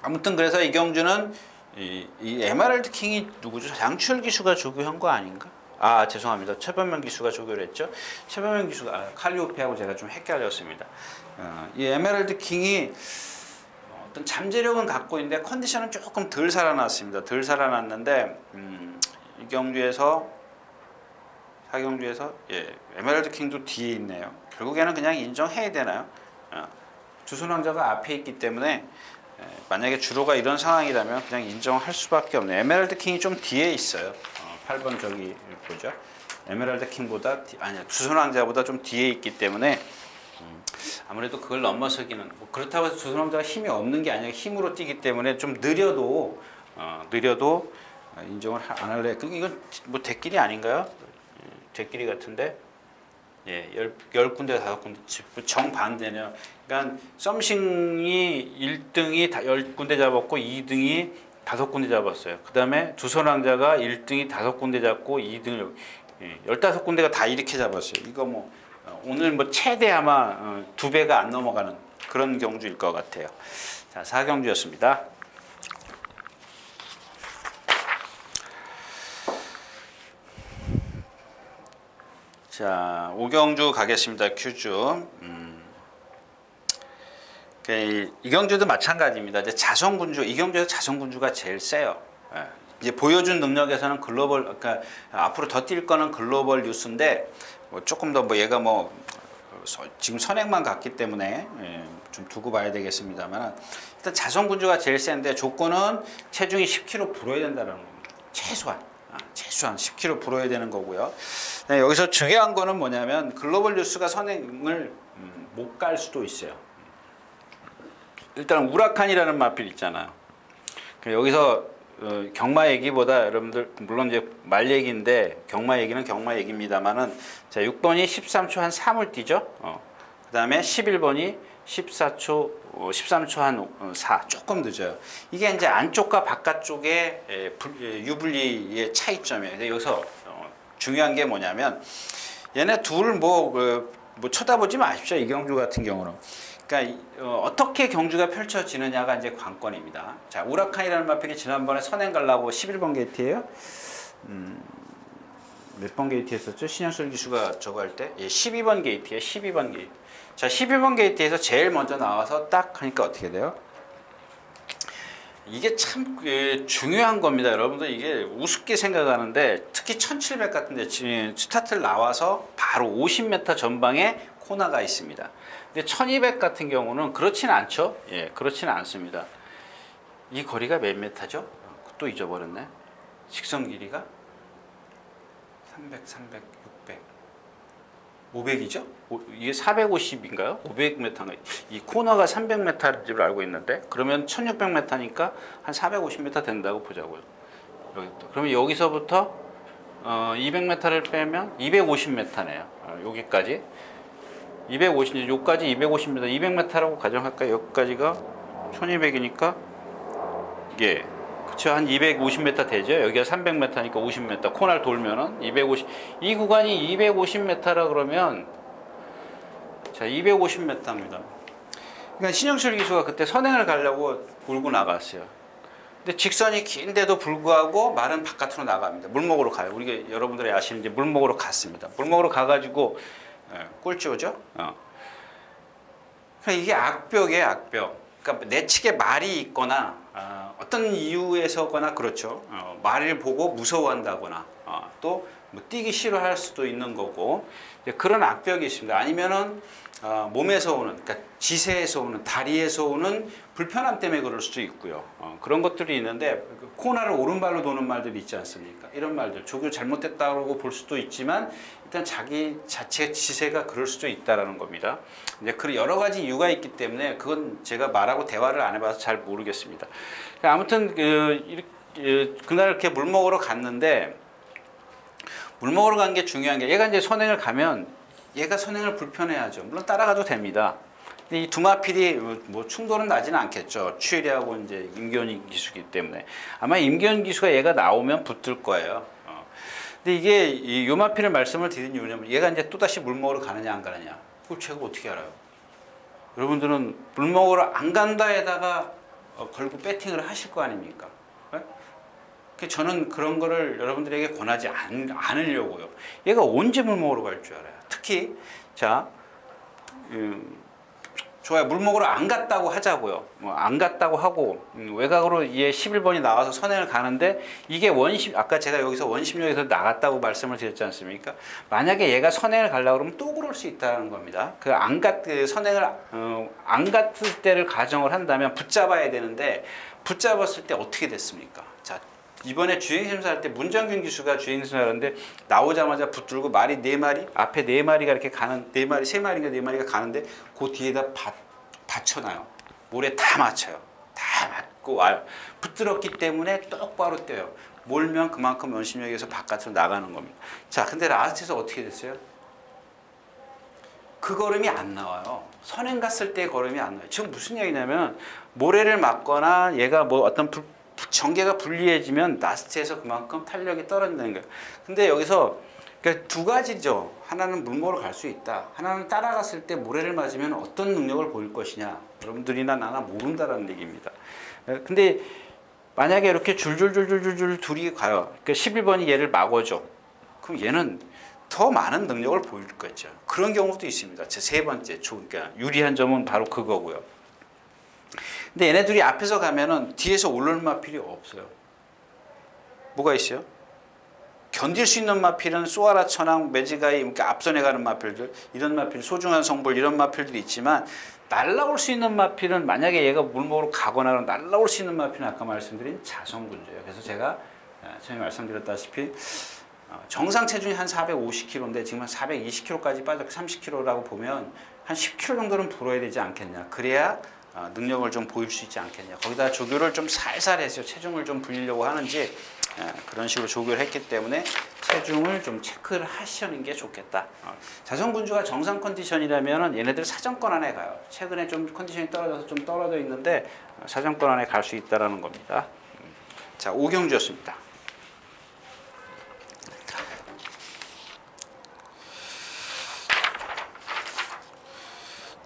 아무튼 그래서 이경주는 이 에메랄드 킹이 누구죠? 장추열 기수가 조교한 거 아닌가? 아 죄송합니다. 최범명 기수가 조교를 했죠. 최범명 기수가 칼리오페하고 제가 좀 헷갈렸습니다. 이 에메랄드 킹이 어떤 잠재력은 갖고 있는데 컨디션은 조금 덜 살아났습니다. 덜 살아났는데 이경주에서 사경주에서 에메랄드 킹도 뒤에 있네요. 결국에는 그냥 인정해야 되나요? 주순왕자가 앞에 있기 때문에 만약에 주로가 이런 상황이라면 그냥 인정할 수밖에 없네요. 에메랄드 킹이 좀 뒤에 있어요. 8번 저기 보죠. 에메랄드 킹보다 주순왕자보다 좀 뒤에 있기 때문에 아무래도 그걸 넘어서기는 그렇다고 해서 주순왕자가 힘이 없는 게 아니라 힘으로 뛰기 때문에 좀 느려도 인정을 안 할래. 이건 뭐 대끼리 아닌가요? 대끼리 같은데. 예, 10군데 5군데 정반대네요. 그러니까 썸싱이 1등이 10군데 잡았고 2등이 5군데 잡았어요. 그 다음에 두선왕자가 1등이 5군데 잡고 2등을 15군데가 다 이렇게 잡았어요. 이거 뭐 오늘 뭐 최대 아마 2배가 안 넘어가는 그런 경주일 것 같아요. 자, 4경주였습니다. 자, 5경주 가겠습니다. 큐즈. 이 경주도 마찬가지입니다. 이제 자성군주, 이 경주에서 자성군주가 제일 세요. 이제 보여준 능력에서는 글로벌, 그러니까 앞으로 더 뛸 거는 글로벌 뉴스인데 뭐 조금 더 얘가 지금 선행만 갔기 때문에 좀 두고 봐야 되겠습니다만 일단 자성군주가 제일 센데 조건은 체중이 10kg 불어야 된다는 겁니다. 최소한 10kg 불어야 되는 거고요. 여기서 중요한 거는 뭐냐면 글로벌 뉴스가 선행을 못 갈 수도 있어요. 일단 우라칸이라는 마필 있잖아요. 여기서 경마 얘기보다 여러분들 물론 이제 말 얘기인데 경마 얘기는 경마 얘기입니다만은 자 6번이 13초 한 3을 뛰죠. 그 다음에 11번이 13초 한 4 조금 늦어요. 이게 이제 안쪽과 바깥쪽의 유불리의 차이점이에요. 여기서 중요한 게 뭐냐면 얘네 둘 뭐 쳐다보지 마십시오. 이경주 같은 경우는. 그러니까 어떻게 경주가 펼쳐지느냐가 이제 관건입니다. 자, 우라칸이라는 마필이 지난번에 선행 가려고 11번 게이트예요. 몇 번 게이트 했었죠? 신현철 기수가 저거 할 때? 12번 게이트예요. 12번 게이트. 자, 12번 게이트에서 제일 먼저 나와서 딱 하니까 어떻게 돼요? 이게 참 중요한 겁니다. 여러분들 이게 우습게 생각하는데 특히 1700 같은데 스타트를 나와서 바로 50m 전방에 코너가 있습니다. 근데 1200 같은 경우는 그렇지는 않죠. 예, 그렇지는 않습니다. 이 거리가 몇 메타죠? 또 잊어버렸네. 직선 길이가 300, 600, 500이죠? 이게 450인가요? 500m인가? 이 코너가 300m인 줄 알고 있는데 그러면 1600m니까 한 450m 된다고 보자고요. 그러면 여기서부터 200m를 빼면 250m네요. 여기까지 250, 여기까지 250m, 200m라고 가정할까요? 여기까지가 1200이니까 예, 그쵸, 한 250m 되죠. 여기가 300m니까 50m 코너를 돌면은 250, 이 구간이 250m라 그러면 자 250m입니다. 그러니까 신영철 기수가 그때 선행을 가려고 몰고 나갔어요. 근데 직선이 긴데도 불구하고 말은 바깥으로 나갑니다. 물목으로 가요. 우리가 여러분들이 아시는 이제 물목으로 갔습니다. 물목으로 가가지고 꼴찌오죠. 그러니까 이게 악벽이에요, 악벽. 그러니까 내 측에 말이 있거나 어떤 이유에서거나 그렇죠. 말을 보고 무서워한다거나 또 뭐 뛰기 싫어할 수도 있는 거고 그런 악벽이 있습니다. 아니면은 몸에서 오는, 그러니까 지세에서 오는, 다리에서 오는 불편함 때문에 그럴 수도 있고요. 그런 것들이 있는데 코너를 오른발로 도는 말들이 있지 않습니까? 이런 말들 조교 잘못됐다고 볼 수도 있지만 일단 자기 자체 지세가 그럴 수도 있다라는 겁니다. 이제 그 여러 가지 이유가 있기 때문에 그건 제가 말하고 대화를 안 해봐서 잘 모르겠습니다. 아무튼 그날 이렇게 물 먹으러 갔는데 물 먹으러 간 게 중요한 게 얘가 이제 선행을 가면 얘가 선행을 불편해하죠. 물론 따라가도 됩니다. 근데 이 두 마필이 뭐 충돌은 나지는 않겠죠. 추예리하고 이제 임기현 기수기 때문에 아마 임기현 기수가 얘가 나오면 붙을 거예요. 근데 이게 이 요마필을 말씀을 드린 이유는 얘가 이제 또 다시 물 먹으러 가느냐 안 가느냐. 그걸 제가 어떻게 알아요? 여러분들은 물 먹으러 안 간다에다가 걸고 배팅을 하실 거 아닙니까? 네? 저는 그런 거를 여러분들에게 권하지 않으려고요. 얘가 언제 물 먹으러 갈 줄 알아요. 특히 자. 좋아요. 물 먹으러 안 갔다고 하자고요. 안 갔다고 하고 외곽으로 얘 11번이 나와서 선행을 가는데 이게 아까 제가 여기서 원심력에서 나갔다고 말씀을 드렸지 않습니까? 만약에 얘가 선행을 가려고 그러면 또 그럴 수 있다는 겁니다. 선행을 안 갔을 때를 가정을 한다면 붙잡아야 되는데 붙잡았을 때 어떻게 됐습니까? 자, 이번에 주행심사할 때 문정균 기수가 주행심사하는데 나오자마자 붙들고 말이 4마리 앞에 4마리가 이렇게 가는 4마리 3마리인가 4마리가 가는데 그 뒤에다 받쳐놔요. 모래 다 맞춰요. 다 맞고 와요. 붙들었기 때문에 똑바로 떼요. 몰면 그만큼 원심력에서 바깥으로 나가는 겁니다. 자, 근데 라스트에서 어떻게 됐어요? 그 걸음이 안 나와요. 선행 갔을 때 걸음이 안 나와요. 지금 무슨 얘기냐면 모래를 맞거나 얘가 뭐 어떤 전개가 불리해지면 라스트에서 그만큼 탄력이 떨어진다는 거예요. 근데 여기서 그러니까 두 가지죠. 하나는 물 먹으러 갈 수 있다. 하나는 따라갔을 때 모래를 맞으면 어떤 능력을 보일 것이냐. 여러분들이나 나나 모른다라는 얘기입니다. 근데 만약에 이렇게 줄줄줄줄줄 둘이 가요. 그러니까 11번이 얘를 막아줘. 그럼 얘는 더 많은 능력을 보일 거죠. 그런 경우도 있습니다. 세 번째, 그러니까 유리한 점은 바로 그거고요. 근데 얘네들이 앞에서 가면은 뒤에서 올라오는 마필이 없어요. 뭐가 있어요? 견딜 수 있는 마필은 쏘아라 천왕 매지가이 그러니까 앞선에 가는 마필들 이런 마필 소중한 성불 이런 마필들이 있지만 날라올 수 있는 마필은 만약에 얘가 물먹으로 가거나 그러면 날라올 수 있는 마필은 아까 말씀드린 자성군주예요. 그래서 제가 처음에 말씀드렸다시피 정상 체중이 한 450kg인데 지금 한 420kg까지 빠졌고 30kg라고 보면 한 10kg 정도는 불어야 되지 않겠냐. 그래야 능력을 좀 보일 수 있지 않겠냐. 거기다 조교를 좀 살살 했어요. 체중을 좀 불리려고 하는지 그런 식으로 조교를 했기 때문에 체중을 좀 체크를 하시는 게 좋겠다. 자성군주가 정상 컨디션이라면 얘네들 사정권 안에 가요. 최근에 좀 컨디션이 떨어져서 좀 떨어져 있는데 사정권 안에 갈 수 있다는 겁니다. 자, 오경주였습니다.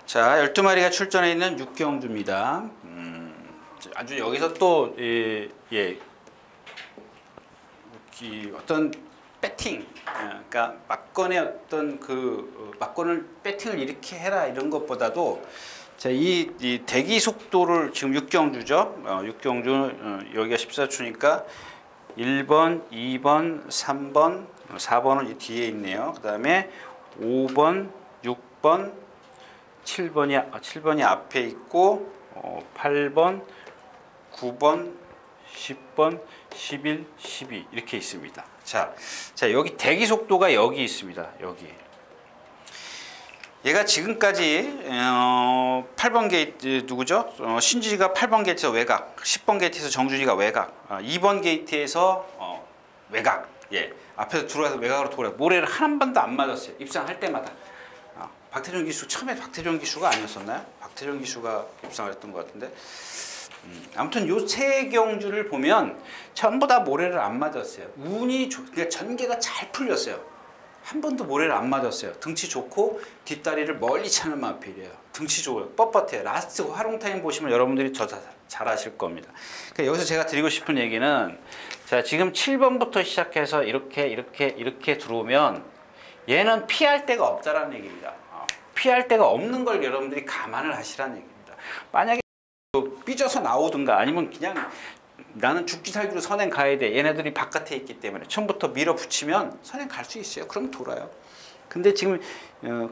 자, 12마리가 출전해 있는 육경주입니다. 아주 여기서 또 어떤 배팅, 그러니까 막건의 어떤 막건을 배팅을 이렇게 해라 이런 것보다도 자, 이 대기 속도를 지금 육경주죠. 육경주 여기가 14초니까 1번, 2번, 3번, 4번은 이 뒤에 있네요. 그 다음에 5번, 6번, 7번이 앞에 있고 8번, 9번, 10번, 11, 12 이렇게 있습니다. 자 여기 대기 속도가 여기 있습니다. 여기. 얘가 지금까지 8번 게이트 누구죠? 신지가 8번 게이트에서 외곽, 10번 게이트에서 정준이가 외곽, 2번 게이트에서 외곽. 예, 앞에서 들어와서 외곽으로 돌아요. 모래를 한 번도 안 맞았어요. 입상할 때마다. 박태종 기수 처음에 박태종 기수가 아니었었나요? 박태종 기수가 입상을 했던 것 같은데 아무튼 요 세 경주를 보면 전부 다 모래를 안 맞았어요. 그러니까 전개가 잘 풀렸어요. 한 번도 모래를 안 맞았어요. 등치 좋고 뒷다리를 멀리 차는 마필이에요. 등치 좋아요. 뻣뻣해요. 라스트 활용 타임 보시면 여러분들이 더 잘 아실 겁니다. 그러니까 여기서 제가 드리고 싶은 얘기는 자 지금 7번부터 시작해서 이렇게 들어오면 얘는 피할 데가 없다라는 얘기입니다. 피할 데가 없는 걸 여러분들이 감안을 하시라는 얘기입니다. 만약에 삐져서 나오든가 아니면 그냥 나는 죽기 살기로 선행 가야 돼. 얘네들이 바깥에 있기 때문에 처음부터 밀어붙이면 선행 갈 수 있어요. 그럼 돌아요. 근데 지금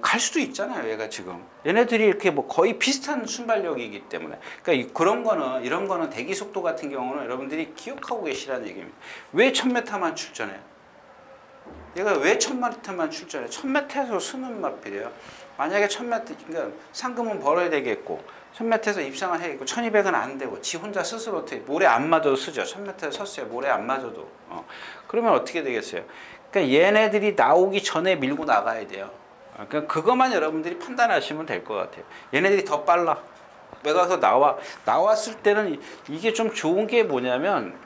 갈 수도 있잖아요. 얘가 지금 얘네들이 이렇게 뭐 거의 비슷한 순발력이기 때문에 그러니까 이런 거는 대기 속도 같은 경우는 여러분들이 기억하고 계시라는 얘기입니다. 왜 1000m만 출전해요? 얘가 왜 1000m만 출전해? 1000m에서 쓰는 마필이에요. 만약에 1000m 그러니까 상금은 벌어야 되겠고 1000m에서 입상을 해야겠고 1200은 안 되고 지 혼자 스스로 어떻게 모래 안 맞아도 쓰죠. 1000m에 섰어요. 모래 안 맞아도 그러면 어떻게 되겠어요? 그러니까 얘네들이 나오기 전에 밀고 나가야 돼요. 그러니까 그것만 여러분들이 판단하시면 될 것 같아요. 얘네들이 더 빨라. 외곽에서 나왔을 때는 이게 좀 좋은 게 뭐냐면,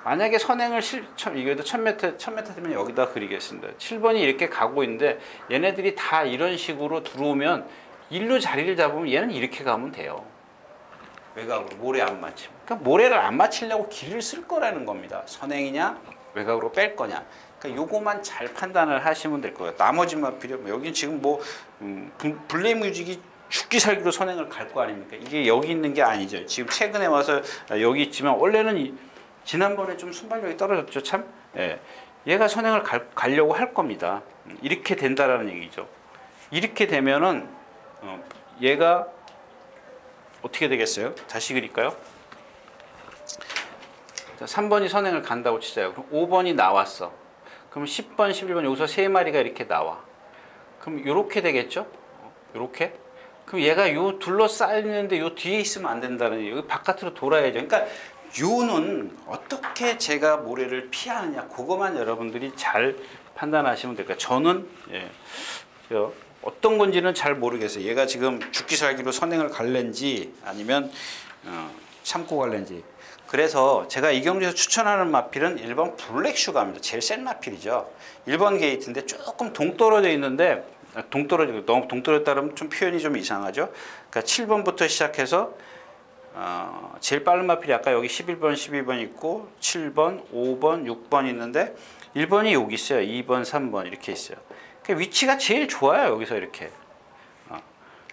만약에 선행을 이게도 1000m 되면 여기다 그리겠습니다. 7번이 이렇게 가고 있는데 얘네들이 다 이런 식으로 들어오면 일로 자리를 잡으면 얘는 이렇게 가면 돼요. 외곽으로 모래 안 맞히면. 그러니까 모래를 안 맞추려고 길을 쓸 거라는 겁니다. 선행이냐 외곽으로 뺄 거냐. 그러니까 요거만 잘 판단을 하시면 될 거예요. 나머지만 여기는 지금 뭐 블레임 뮤직이 죽기 살기로 선행을 갈 거 아닙니까? 이게 여기 있는 게 아니죠. 지금 최근에 와서 여기 있지만 원래는 지난번에 좀 순발력이 떨어졌죠. 참. 예. 얘가 선행을 가려고 할 겁니다. 이렇게 된다라는 얘기죠. 이렇게 되면은 얘가 어떻게 되겠어요? 다시 그릴까요? 자, 3번이 선행을 간다고 치자요. 그럼 5번이 나왔어. 그럼 10번, 11번 여기서 3마리가 이렇게 나와. 그럼 이렇게 되겠죠? 이렇게? 그럼 얘가 요 둘러싸이는데 요 뒤에 있으면 안 된다는 얘기예요. 여기 바깥으로 돌아야죠. 그러니까 요는 어떻게 제가 모래를 피하느냐, 그것만 여러분들이 잘 판단하시면 될 거예요. 저는 어떤 건지는 잘 모르겠어요. 얘가 지금 죽기 살기로 선행을 갈는지 아니면 참고 갈는지. 그래서 제가 이경주에서 추천하는 마필은 1번 블랙 슈가입니다. 제일 센 마필이죠. 1번 게이트인데 조금 동떨어져 있는데, 너무 동떨어졌다면 좀 표현이 좀 이상하죠. 그러니까 7번부터 시작해서 제일 빠른 마필이 아까 여기 11번, 12번 있고 7번, 5번, 6번 있는데 1번이 여기 있어요. 2번, 3번 이렇게 있어요. 그러니까 위치가 제일 좋아요. 여기서 이렇게.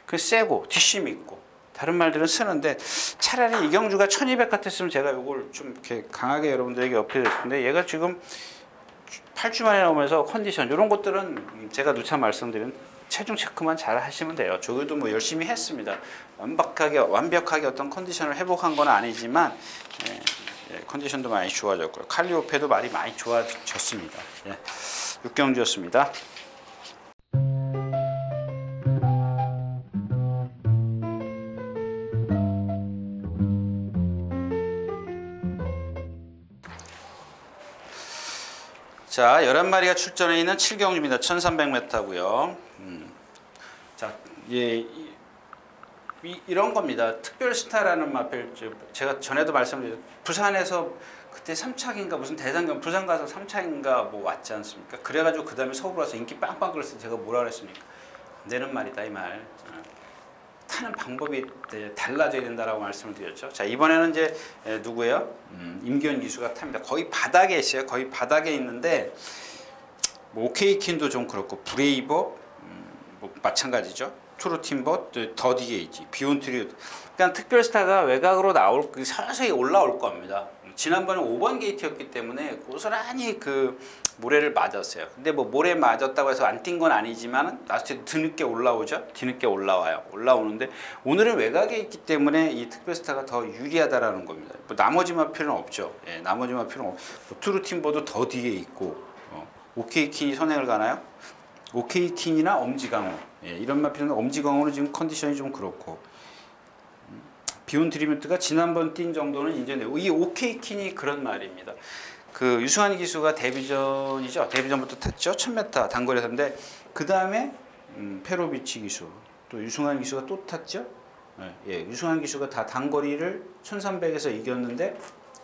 그 세고 뒷심이 있고. 다른 말들은 쓰는데 차라리 이경주가 1200 같았으면 제가 이걸 좀 이렇게 강하게 여러분들에게 어필했을 텐데, 얘가 지금 8주 만에 나오면서 컨디션 이런 것들은 제가 누차 말씀드린 체중 체크만 잘 하시면 돼요. 저희도 뭐 열심히 했습니다. 완벽하게 어떤 컨디션을 회복한 건 아니지만 컨디션도 많이 좋아졌고요. 칼리오페도 많이 좋아졌습니다. 육경주였습니다. 자, 11마리가 출전해 있는 7경주입니다. 1300m고요. 자, 이런 겁니다. 특별스타라는 마필, 제가 전에도 말씀드렸죠. 부산에서 그때 3착인가 무슨 대상경 부산 가서 3착인가 뭐 왔지 않습니까? 그래가지고 그 다음에 서울 와서 인기 빵빵 끌었을 때 제가 뭐라 그랬습니까? 안 되는 말이다 이 말. 타는 방법이 달라져야 된다라고 말씀을 드렸죠. 자, 이번에는 이제 누구예요? 임기현 기수가 탑니다. 거의 바닥에 있어요. 거의 바닥에 있는데 뭐 오케이킨도 좀 그렇고 브레이버 뭐 마찬가지죠. 트루팀버 더 뒤에 있지. 비온트리오. 그러니까 특별스타가 외곽으로 서서히 올라올 겁니다. 지난번에 5번 게이트였기 때문에 고스란히 그 모래를 맞았어요. 근데 뭐 모래 맞았다고 해서 안 뛴 건 아니지만 라스트에 뒤늦게 올라오죠. 뒤늦게 올라오는데 오늘은 외곽에 있기 때문에 이 특별스타가 더 유리하다라는 겁니다. 뭐 나머지 마필은 없죠. 나머지 마필은 뭐 트루팀버도 더 뒤에 있고 오케이킨이 선행을 가나요? 오케이킨이나 엄지강호 이런 마필은 엄지강호는 지금 컨디션이 좀 그렇고, 비온 트리미트가 지난번 뛴 정도는 인정되고, 이 오케이킨이 그런 말입니다. 그 유승환 기수가 데뷔전이죠. 데뷔전부터 탔죠. 1000m 단거리 탔는데 그 다음에 페로비치 기수, 또 유승환 기수가 또 탔죠. 유승환 기수가 다 단거리를 1300에서 이겼는데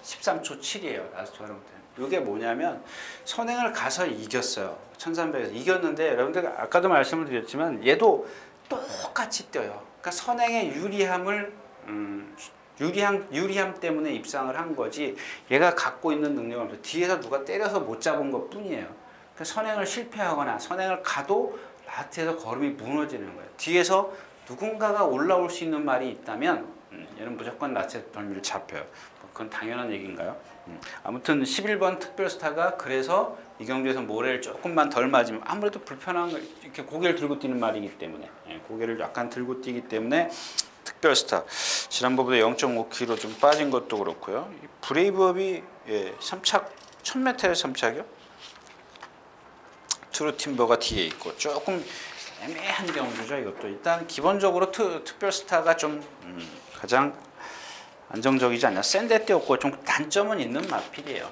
13초 7이에요. 라스트 하는 때. 이게 뭐냐면 선행을 가서 이겼어요. 1300에서 이겼는데, 여러분들 아까도 말씀을 드렸지만 얘도 똑같이 뛰어요. 그러니까 선행의 유리함 때문에 입상을 한 거지, 얘가 갖고 있는 능력은 없어요. 뒤에서 누가 때려서 못 잡은 것 뿐이에요. 그러니까 선행을 실패하거나 선행을 가도 라트에서 걸음이 무너지는 거예요. 뒤에서 누군가가 올라올 수 있는 말이 있다면 얘는 무조건 라트에서 덜미를 잡혀요. 그건 당연한 얘기인가요? 아무튼 11번 특별스타가 그래서 이경주에서 모래를 조금만 덜 맞으면 아무래도 불편한 거, 이렇게 고개를 들고 뛰는 말이기 때문에, 고개를 약간 들고 뛰기 때문에 특별스타 지난번보다 0.5kg 좀 빠진 것도 그렇고요. 브레이브업이 3착 1000m에 3착이요. 트루팀버가 뒤에 있고 조금 애매한 경주죠. 이것도 일단 기본적으로 특별스타가 좀 가장 안정적이지 않냐. 센데 띄었고 좀 단점은 있는 마필이에요.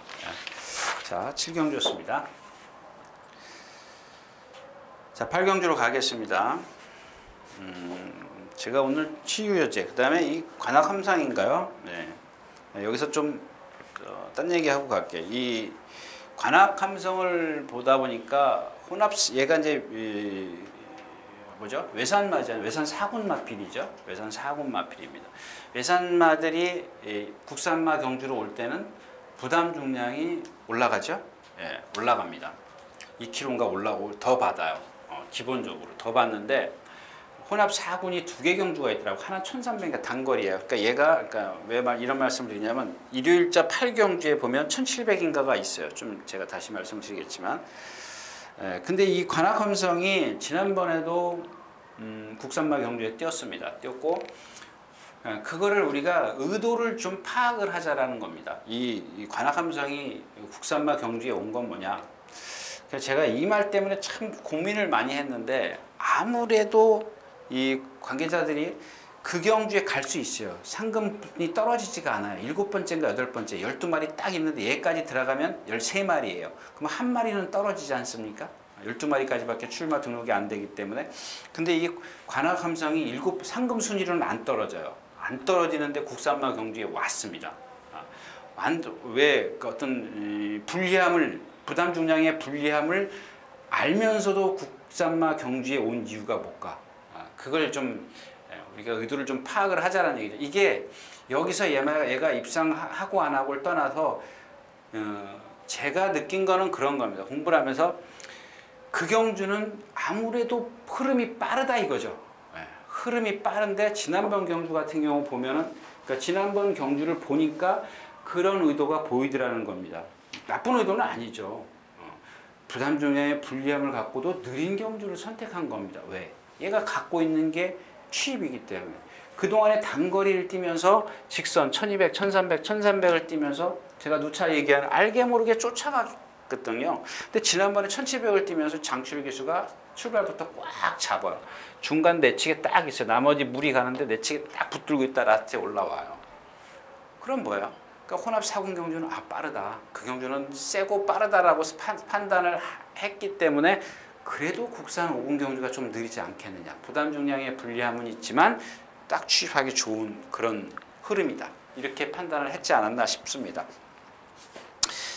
자, 7경주였습니다. 자, 8경주로 가겠습니다. 제가 오늘 치유여제, 그 다음에 이 관악함상인가요? 네. 여기서 좀 딴 얘기하고 갈게요. 이 관악함성을 보다 보니까 얘가 이제 뭐죠? 외산마잖아요. 외산 사군마필이죠. 외산 사군마필입니다. 외산마들이 국산마 경주로 올 때는 부담 중량이 올라가죠. 예, 올라갑니다. 2kg인가 올라오고 더 받아요. 기본적으로 더 받는데 혼합 4군이 2개 경주가 있더라고. 하나 1300인가 단거리예요. 그러니까 얘가 왜 이런 말씀을 드리냐면 일요일자 8경주에 보면 1700인가가 있어요. 좀 제가 다시 말씀드리겠지만 근데 이 관악함성이 지난번에도 국산마 경주에 뛰었습니다. 뛰었고 그거를 우리가 의도를 좀 파악을 하자라는 겁니다. 이 관악함성이 국산마 경주에 온 건 뭐냐. 그래서 제가 이 말 때문에 참 고민을 많이 했는데 아무래도 이 관계자들이 그 경주에 갈 수 있어요. 상금이 떨어지지가 않아요. 7번째인가 8번째 12마리 딱 있는데 얘까지 들어가면 13마리예요. 그럼 한 마리는 떨어지지 않습니까? 12마리까지밖에 출마 등록이 안 되기 때문에. 근데 이 관악함성이 상금 순위로는 안 떨어져요. 안 떨어지는데 국산마 경주에 왔습니다. 왜 어떤 부담 중량의 불리함을 알면서도 국산마 경주에 온 이유가 뭘까? 그걸 좀 우리가 의도를 좀 파악을 하자는 얘기죠. 이게 여기서 얘가 입상하고 안 하고를 떠나서 제가 느낀 거는 그런 겁니다. 공부를 하면서 그 경주는 아무래도 흐름이 빠르다 이거죠. 흐름이 빠른데 지난번 경주 같은 경우 보면은 그러니까 지난번 경주를 보니까 그런 의도가 보이더라는 겁니다. 나쁜 의도는 아니죠. 부담 중량의 불리함을 갖고도 느린 경주를 선택한 겁니다. 왜? 얘가 갖고 있는 게 취입이기 때문에. 그동안에 단거리를 뛰면서 직선 1200, 1300, 1300을 뛰면서 제가 누차 얘기하는 알게 모르게 쫓아갔거든요. 근데 지난번에 1700을 뛰면서 장출 기수가 출발부터 꽉 잡아요. 중간 내치게 딱 있어요. 나머지 물이 가는데 내치게 딱 붙들고 있다 라스트에 올라와요. 그럼 뭐예요? 그러니까 혼합 4군 경주는 빠르다. 그 경주는 세고 빠르다라고 판단을 했기 때문에 그래도 국산 5군 경주가 좀 느리지 않겠느냐. 부담 중량의 불리함은 있지만 딱 취입하기 좋은 그런 흐름이다. 이렇게 판단을 했지 않았나 싶습니다.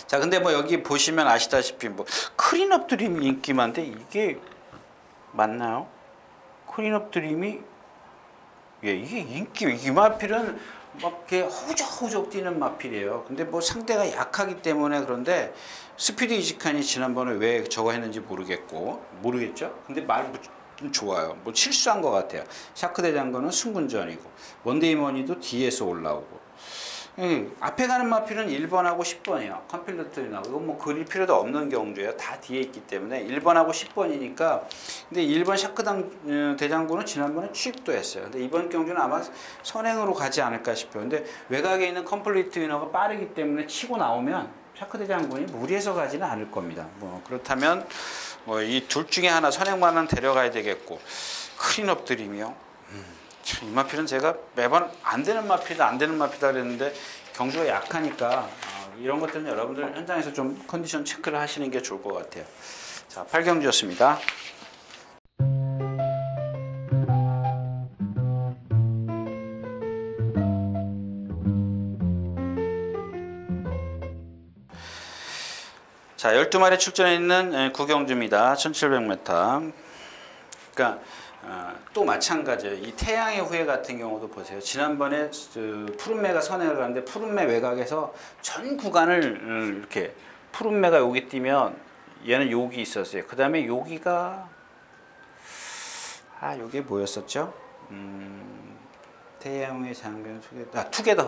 자, 근데 뭐 여기 보시면 아시다시피 뭐 클린업 드림이 인기 많은데 이게 맞나요? 클린업 드림이 이게 인기 이 마필은 막 이렇게 허우적허우적 뛰는 마필이에요. 근데 뭐 상대가 약하기 때문에 그런데 스피드 이직한이 지난번에 왜 저거 했는지 모르겠죠. 근데 말 좋아요. 뭐 실수한 것 같아요. 샤크 대장군은 승군전이고 원데이머니도 뒤에서 올라오고 앞에 가는 마필은 1번하고 10번이에요. 컴필러트리나고 이건 뭐 그릴 필요도 없는 경주예요. 다 뒤에 있기 때문에 1번하고 10번이니까. 근데 1번 샤크 대장군은 지난번에 취입도 했어요. 근데 이번 경주는 아마 선행으로 가지 않을까 싶어요. 근데 외곽에 있는 컴플리트 위너가 빠르기 때문에 치고 나오면 샤크 대장군이 무리해서 가지는 않을 겁니다. 뭐 그렇다면 뭐 이 둘 중에 하나 선행만은 데려가야 되겠고. 클린업 드림이요. 이 마필은 제가 매번 안 되는 마필이다 그랬는데 경주가 약하니까 이런 것들은 여러분들 현장에서 좀 컨디션 체크를 하시는 게 좋을 것 같아요. 자, 8경주였습니다. 자, 12마리 출전해 있는 9경주입니다. 1700m. 그러니까 또 마찬가지예요. 이 태양의 후예 같은 경우도 보세요. 지난번에 푸른매가 선행을 가는데 푸른매 외곽에서 전 구간을 이렇게 푸른매가 여기 뛰면 얘는 여기 있었어요. 그 다음에 여기가 여기 뭐였었죠? 태양의 장변 투게더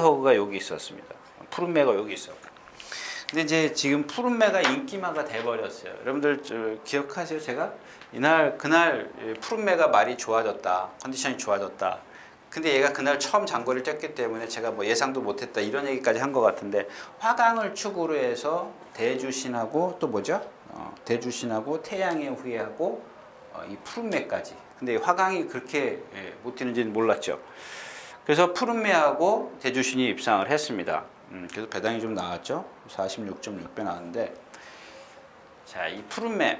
허그가 여기 있었습니다. 푸른매가 여기 있었고. 근데 이제 지금 푸른매가 인기마가 돼버렸어요. 여러분들 기억하세요? 제가 그날 푸른매가 말이 좋아졌다. 컨디션이 좋아졌다. 근데 얘가 그날 처음 장거리를 뛰었기 때문에 제가 뭐 예상도 못했다. 이런 얘기까지 한 것 같은데 화강을 축으로 해서 대주신하고 또 뭐죠? 대주신하고 태양의 후예하고 이 푸른매까지. 근데 화강이 그렇게 못 뛰는지는 몰랐죠. 그래서 푸른매하고 대주신이 입상을 했습니다. 그래서 배당이 좀 나왔죠. 46.6배 나왔는데 자, 이 푸른매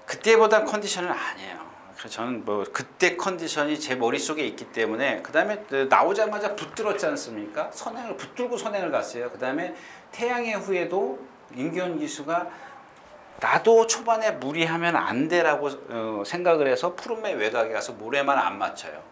그때보다 컨디션은 아니에요. 그래서 저는 뭐 그때 컨디션이 제 머릿속에 있기 때문에 그 다음에 나오자마자 붙들었지 않습니까? 붙들고 선행을 갔어요. 그 다음에 태양의 후에도 임기현 기수가 나도 초반에 무리하면 안 돼라고 생각을 해서 푸른매 외곽에 가서 모래만 안 맞춰요.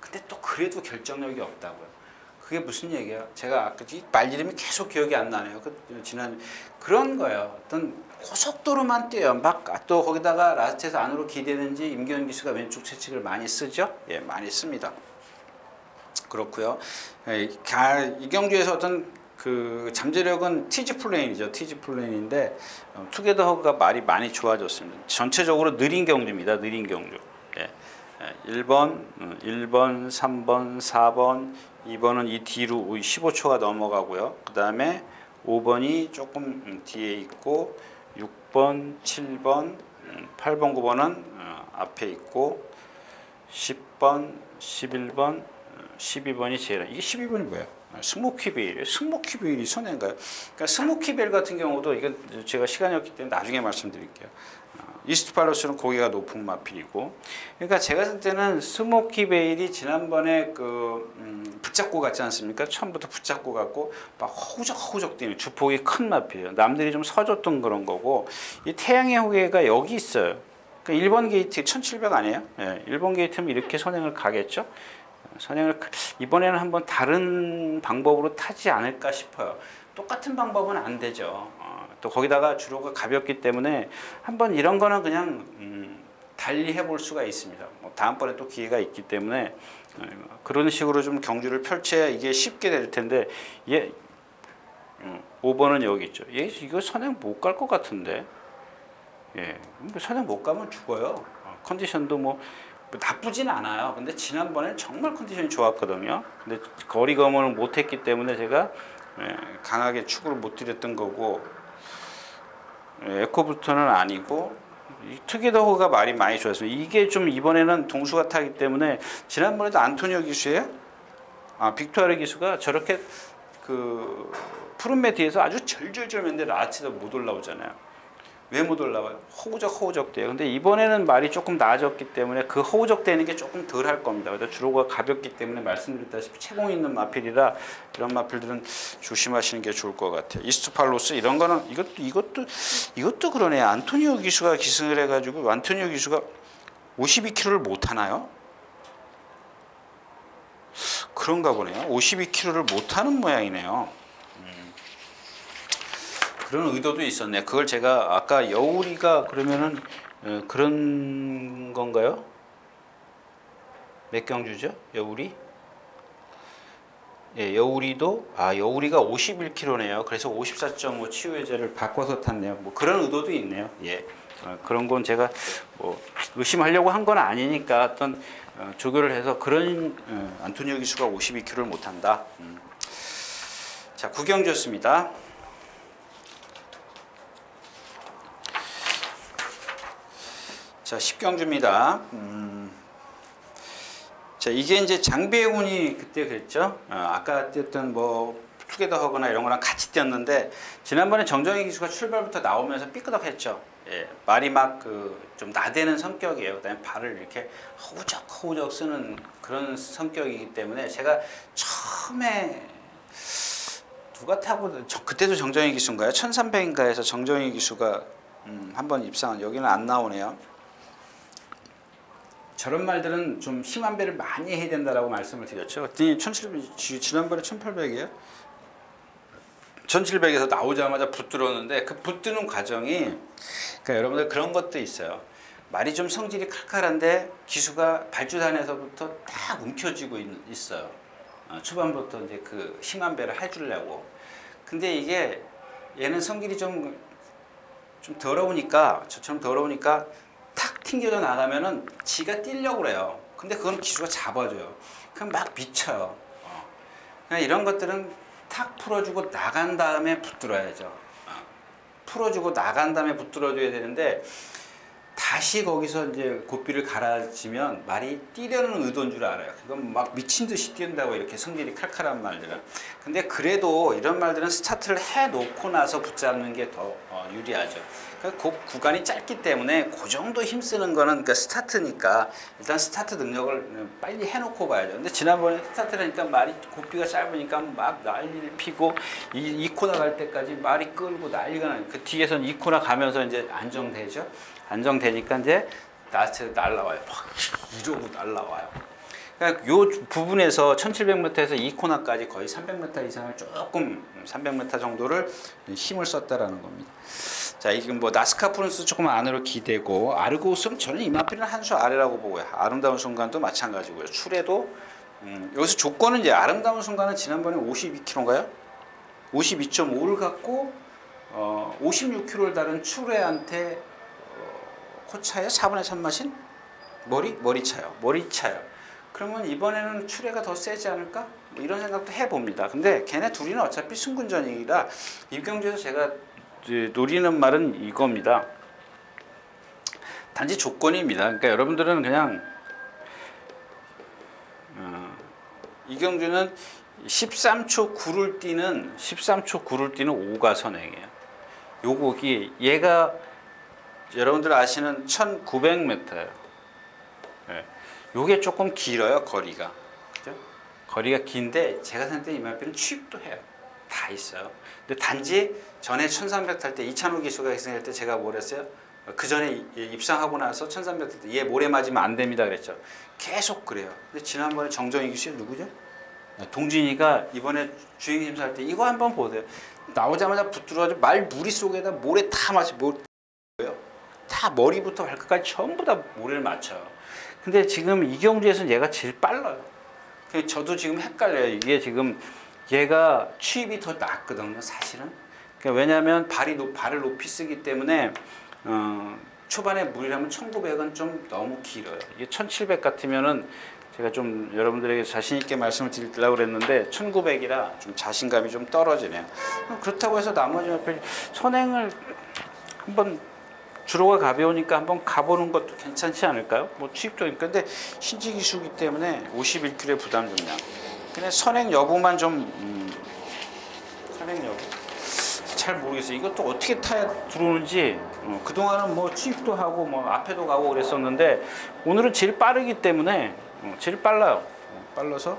근데 또 그래도 결정력이 없다고요. 그게 무슨 얘기야? 제가 아까 말 이름이 계속 기억이 안 나네요. 지난 그런 거예요. 어떤 고속도로만 뛰어요. 막 또 거기다가 라스트에서 안으로 기대는지 임기현 기수가 왼쪽 채찍을 많이 쓰죠. 예, 많이 씁니다. 그렇고요. 이 경주에서 어떤 그 잠재력은 티지 플레인이죠. 티지 플레인인데 투게더 허그가 말이 많이 좋아졌습니다. 전체적으로 느린 경주입니다. 느린 경주. 예. 1번, 3번, 4번, 2번은 이 뒤로 15초가 넘어가고요. 그 다음에 5번이 조금 뒤에 있고 6번, 7번, 8번, 9번은 앞에 있고 10번, 11번, 12번이 제일 이게 12번이 뭐야? 스모키베일, 스모키베일이 손해인가요? 그러니까 스모키베일 같은 경우도 이건 제가 시간이 없기 때문에 나중에 말씀드릴게요. 이스트팔로스는 고개가 높은 마필이고, 그러니까 제가 봤을 때는 스모키베일이 지난번에 붙잡고 갔지 않습니까? 처음부터 붙잡고 갔고 막 허우적 뛰는 주폭이 큰 마필이에요. 남들이 좀 서줬던 그런 거고, 이 태양의 후예가 여기 있어요. 그러니까 1번 게이트 1700 아니에요? 예, 1번 게이트면 이렇게 선행을 가겠죠? 선행을 이번에는 한번 다른 방법으로 타지 않을까 싶어요. 똑같은 방법은 안 되죠. 또 거기다가 주로가 가볍기 때문에 한번 이런 거는 그냥 달리 해볼 수가 있습니다. 뭐 다음번에 또 기회가 있기 때문에 그런 식으로 좀 경주를 펼쳐야 이게 쉽게 될 텐데, 얘 5번은 여기 있죠. 얘 이거 선행 못 갈 것 같은데, 예, 선행 못 가면 죽어요. 컨디션도 뭐 나쁘진 않아요. 근데 지난번에 정말 컨디션이 좋았거든요. 근데 거리 검언을 못했기 때문에 제가 강하게 축구를 못 드렸던 거고, 에코부터는 아니고 투게더호가 말이 많이 좋았어요. 이게 좀 이번에는 동수가 타기 때문에, 지난번에도 안토니오 기수예요? 빅토르 기수가 저렇게 그 푸른매 뒤에서 아주 절절절 맨데 라치도 못 올라오잖아요. 왜 못 올라와요? 허우적 돼요. 근데 이번에는 말이 조금 나아졌기 때문에 그 허우적 되는 게 조금 덜 할 겁니다. 그래서 주로가 가볍기 때문에 말씀드렸다시피 채공 있는 마필이라 이런 마필들은 조심하시는 게 좋을 것 같아요. 이스트팔로스 이런 거는 이것도 그러네. 안토니오 기수가 기승을 해가지고 안토니오 기수가 52km를 못 하나요? 그런가 보네요. 52km를 못 하는 모양이네요. 그런 의도도 있었네. 그걸 제가 아까 여우리가 그러면은 그런 건가요? 몇 경주죠? 여우리? 예, 여우리도 여우리가 51km네요. 그래서 54.5 치유해제를 바꿔서 탔네요. 뭐 그런 의도도 있네요. 예, 그런 건 제가 뭐 의심하려고 한 건 아니니까 어떤 조교를 해서 그런 안토니오 기수가 52km를 못 한다. 자, 9경주였습니다. 자, 10경주입니다. 자, 이게 이제 장비의 운이 그때 그랬죠. 아까 뛰었던 뭐 투게더 하거나 이런 거랑 같이 뛰었는데, 지난번에 정정희 기수가 출발부터 나오면서 삐끄덕했죠. 예, 말이 막 좀 나대는 성격이에요. 그다음에 발을 이렇게 허우적 쓰는 그런 성격이기 때문에, 제가 처음에 누가 타고 그때도 정정희 기수인가요? 1300인가에서 정정희 기수가 한번 입상한, 여기는 안 나오네요. 저런 말들은 좀 힘한 배를 많이 해야 된다라고 말씀을 드렸죠. 지난번에 1800이에요. 1700에서 나오자마자 붙들었는데, 그 붙드는 과정이, 그러니까 여러분들 그런 것도 있어요. 말이 좀 성질이 칼칼한데 기수가 발주단에서부터 딱 움켜쥐고 있어요. 초반부터 이제 그 힘한 배를 해주려고. 근데 이게 얘는 성질이 좀 더러우니까, 저처럼 더러우니까 탁 튕겨져 나가면은 지가 뛰려고 그래요. 근데 그건 기수가 잡아줘요. 그럼 막 미쳐요. 그냥 이런 것들은 탁 풀어주고 나간 다음에 붙들어야죠. 풀어주고 나간 다음에 붙들어줘야 되는데, 다시 거기서 이제 고삐를 갈아지면 말이 뛰려는 의도인 줄 알아요. 그건 막 미친 듯이 뛴다고 이렇게 성질이 칼칼한 말들은. 근데 그래도 이런 말들은 스타트를 해놓고 나서 붙잡는 게 더 유리하죠. 그 구간이 짧기 때문에 그 정도 힘쓰는 거는 그러니까 스타트니까 일단 스타트 능력을 빨리 해놓고 봐야죠. 근데 지난번에 스타트를 하니까 말이 고삐가 짧으니까 막 난리를 피고 이 코너 갈 때까지 말이 끌고 난리가 나요. 그 뒤에서는 이 코너 가면서 이제 안정되죠. 안정되니까 이제 라스트에 날라와요. 막 이러고 날라와요. 그러니까 요 부분에서 1700m에서 이 코너까지 거의 300m 이상을 조금 300m 정도를 힘을 썼다라는 겁니다. 자, 이게 뭐 나스카 프론스 조금 안으로 기대고 아르고스는 저는 이마필은 한 수 아래라고 보고요. 아름다운 순간도 마찬가지고요. 출에도 여기서 조건은 이제 아름다운 순간은 지난번에 52km인가요? 52.5를 갖고 56km를 다른 출에한테 코차에 4분의 3 마신 머리 차요. 그러면 이번에는 출애가 더 세지 않을까? 뭐 이런 생각도 해봅니다. 근데 걔네 둘이는 어차피 승군전이라 이 경주에서 제가 노리는 말은 이겁니다. 단지 조건입니다. 그러니까 여러분들은 그냥 이 경주는 13초 9를 뛰는 5가 선행이에요. 요곡이 얘가 여러분들 아시는 1900m예요. 네. 요게 조금 길어요, 거리가. 그죠? 거리가 긴데 제가 생각할 때 이마필은 취입도 해요. 다 있어요. 근데 단지 전에 1300 탈 때 이찬호 기수가 희생할 때 제가 뭘 했어요? 그 전에 입상하고 나서 1300 탈 때 얘 모래 맞으면 안 됩니다 그랬죠. 계속 그래요. 근데 지난번에 정정희 기수 누구죠? 동진이가 이번에 주행 심사할 때 이거 한번 보세요. 나오자마자 붙들어가지고 말 무리 속에다 모래 다 맞이 뭐예요? 다 머리부터 발끝까지 전부 다 모래를 맞춰요. 근데 지금 이 경주에서는 얘가 제일 빨라요. 저도 지금 헷갈려요. 이게 지금 얘가 취입이 더 낫거든요, 사실은. 그러니까 왜냐하면 발을 높이 쓰기 때문에 초반에 무리라면 1900은 좀 너무 길어요. 이게 1700 같으면은 제가 좀 여러분들에게 자신 있게 말씀을 드리려고 그랬는데 1900이라 좀 자신감이 좀 떨어지네요. 그렇다고 해서 나머지 선행을 한번 주로가 가벼우니까 한번 가보는 것도 괜찮지 않을까요? 뭐 취입적인 근데 신지 기수기 때문에 51kg의 부담 중량. 근데 선행 여부만 좀 선행 여부 잘 모르겠어요. 이것도 어떻게 타야 들어오는지 그동안은 뭐 취입도 하고 뭐 앞에도 가고 그랬었는데 오늘은 제일 빠르기 때문에 제일 빨라요. 빨라서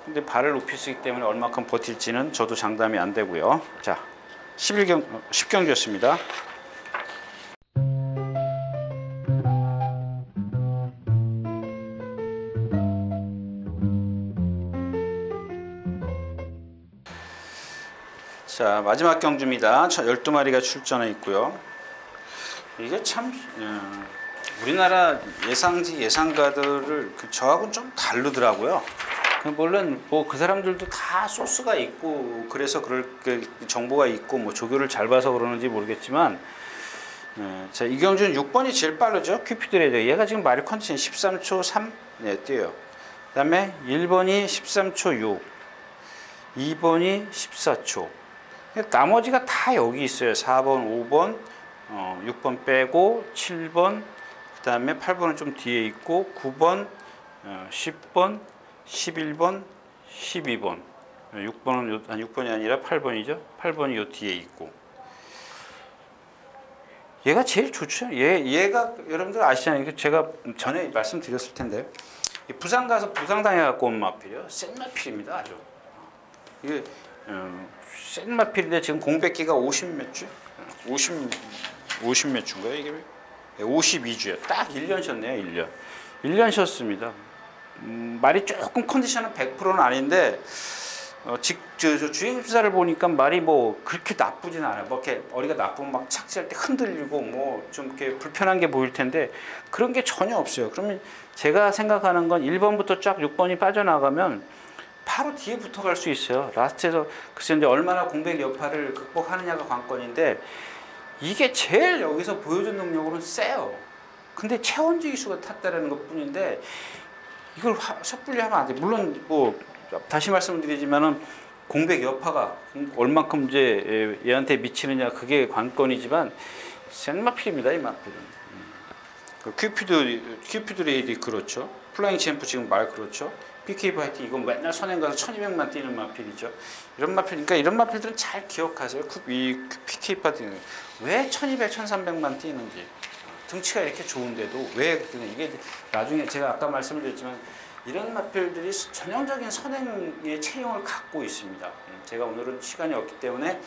근데 발을 높이 쓰기 때문에 얼마큼 버틸지는 저도 장담이 안 되고요. 자, 10경주였습니다. 자, 마지막 경주입니다. 12마리가 출전해 있고요. 이게 참 우리나라 예상가들을 저하고는 좀 다르더라고요. 물론 뭐 그 사람들도 다 소스가 있고 그래서 그럴 정보가 있고 뭐 조교를 잘 봐서 그러는지 모르겠지만 자, 이 경주는 6번이 제일 빠르죠. 큐피드레드. 얘가 지금 마리 컨디션 13초 3 뛰어요. 그 다음에 1번이 13초 6, 2번이 14초. 나머지가 다 여기 있어요. 4번, 5번, 6번 빼고 7번, 그 다음에 8번은 좀 뒤에 있고 9번, 10번, 11번, 12번, 6번이 아니라 8번이죠. 8번이 요 뒤에 있고. 얘가 제일 좋죠. 얘가 여러분들 아시잖아요. 제가 전에 말씀드렸을 텐데 부산 가서 부상 당해갖고 온 마필이요. 센 마필입니다. 아주. 이게 센 마필인데 지금 공백기가 50몇 주? 50몇 주인가요? 이게 52주요. 딱 1년 쉬었네요. 1년 쉬었습니다. 말이 조금 컨디션은 100%는 아닌데 주행심사를 보니까 말이 뭐 그렇게 나쁘진 않아요. 뭐 이렇게 어리가 나쁘면 막 착지할 때 흔들리고 뭐 좀 이렇게 불편한 게 보일 텐데 그런 게 전혀 없어요. 그러면 제가 생각하는 건 1번부터 쫙 6번이 빠져나가면 바로 뒤에 붙어갈 수 있어요. 라스트에서 글쎄 이제 얼마나 공백 여파를 극복하느냐가 관건인데 이게 제일 여기서 보여준 능력으로는 세요. 근데 최원지 기수가 탔다라는 것 뿐인데 이걸 섣불리 하면 안 돼. 물론 뭐 다시 말씀드리지만은 공백 여파가 얼만큼 이제 얘한테 미치느냐 그게 관건이지만 센 마필입니다. 이 마필은. 큐피드 레이디 그렇죠. 플라잉 챔프 지금 말 그렇죠. PK 파이팅 이건 맨날 선행 가서 1200만 뛰는 마필이죠. 이런 마필, 그러니까 이런 마필들은 잘 기억하세요. 이 PK 파이팅 왜 1200, 1300만 뛰는지. 등치가 이렇게 좋은데도 왜 이게 나중에 제가 아까 말씀드렸지만 이런 마필들이 전형적인 선행의 체형을 갖고 있습니다. 제가 오늘은 시간이 없기 때문에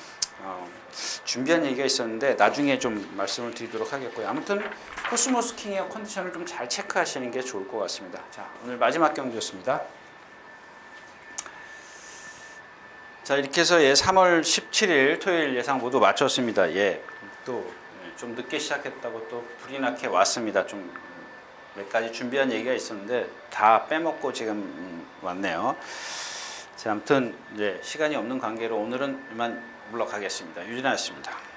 준비한 얘기가 있었는데 나중에 좀 말씀을 드리도록 하겠고요. 아무튼 코스모스 킹의 컨디션을 좀 잘 체크하시는 게 좋을 것 같습니다. 자, 오늘 마지막 경기였습니다. 자, 이렇게 해서 3월 17일 토요일 예상 모두 마쳤습니다. 또 좀 늦게 시작했다고 또 불이 나게 왔습니다. 좀 몇 가지 준비한 얘기가 있었는데 다 빼먹고 지금 왔네요. 자, 아무튼 시간이 없는 관계로 오늘은 이만 물러가겠습니다. 유진아였습니다.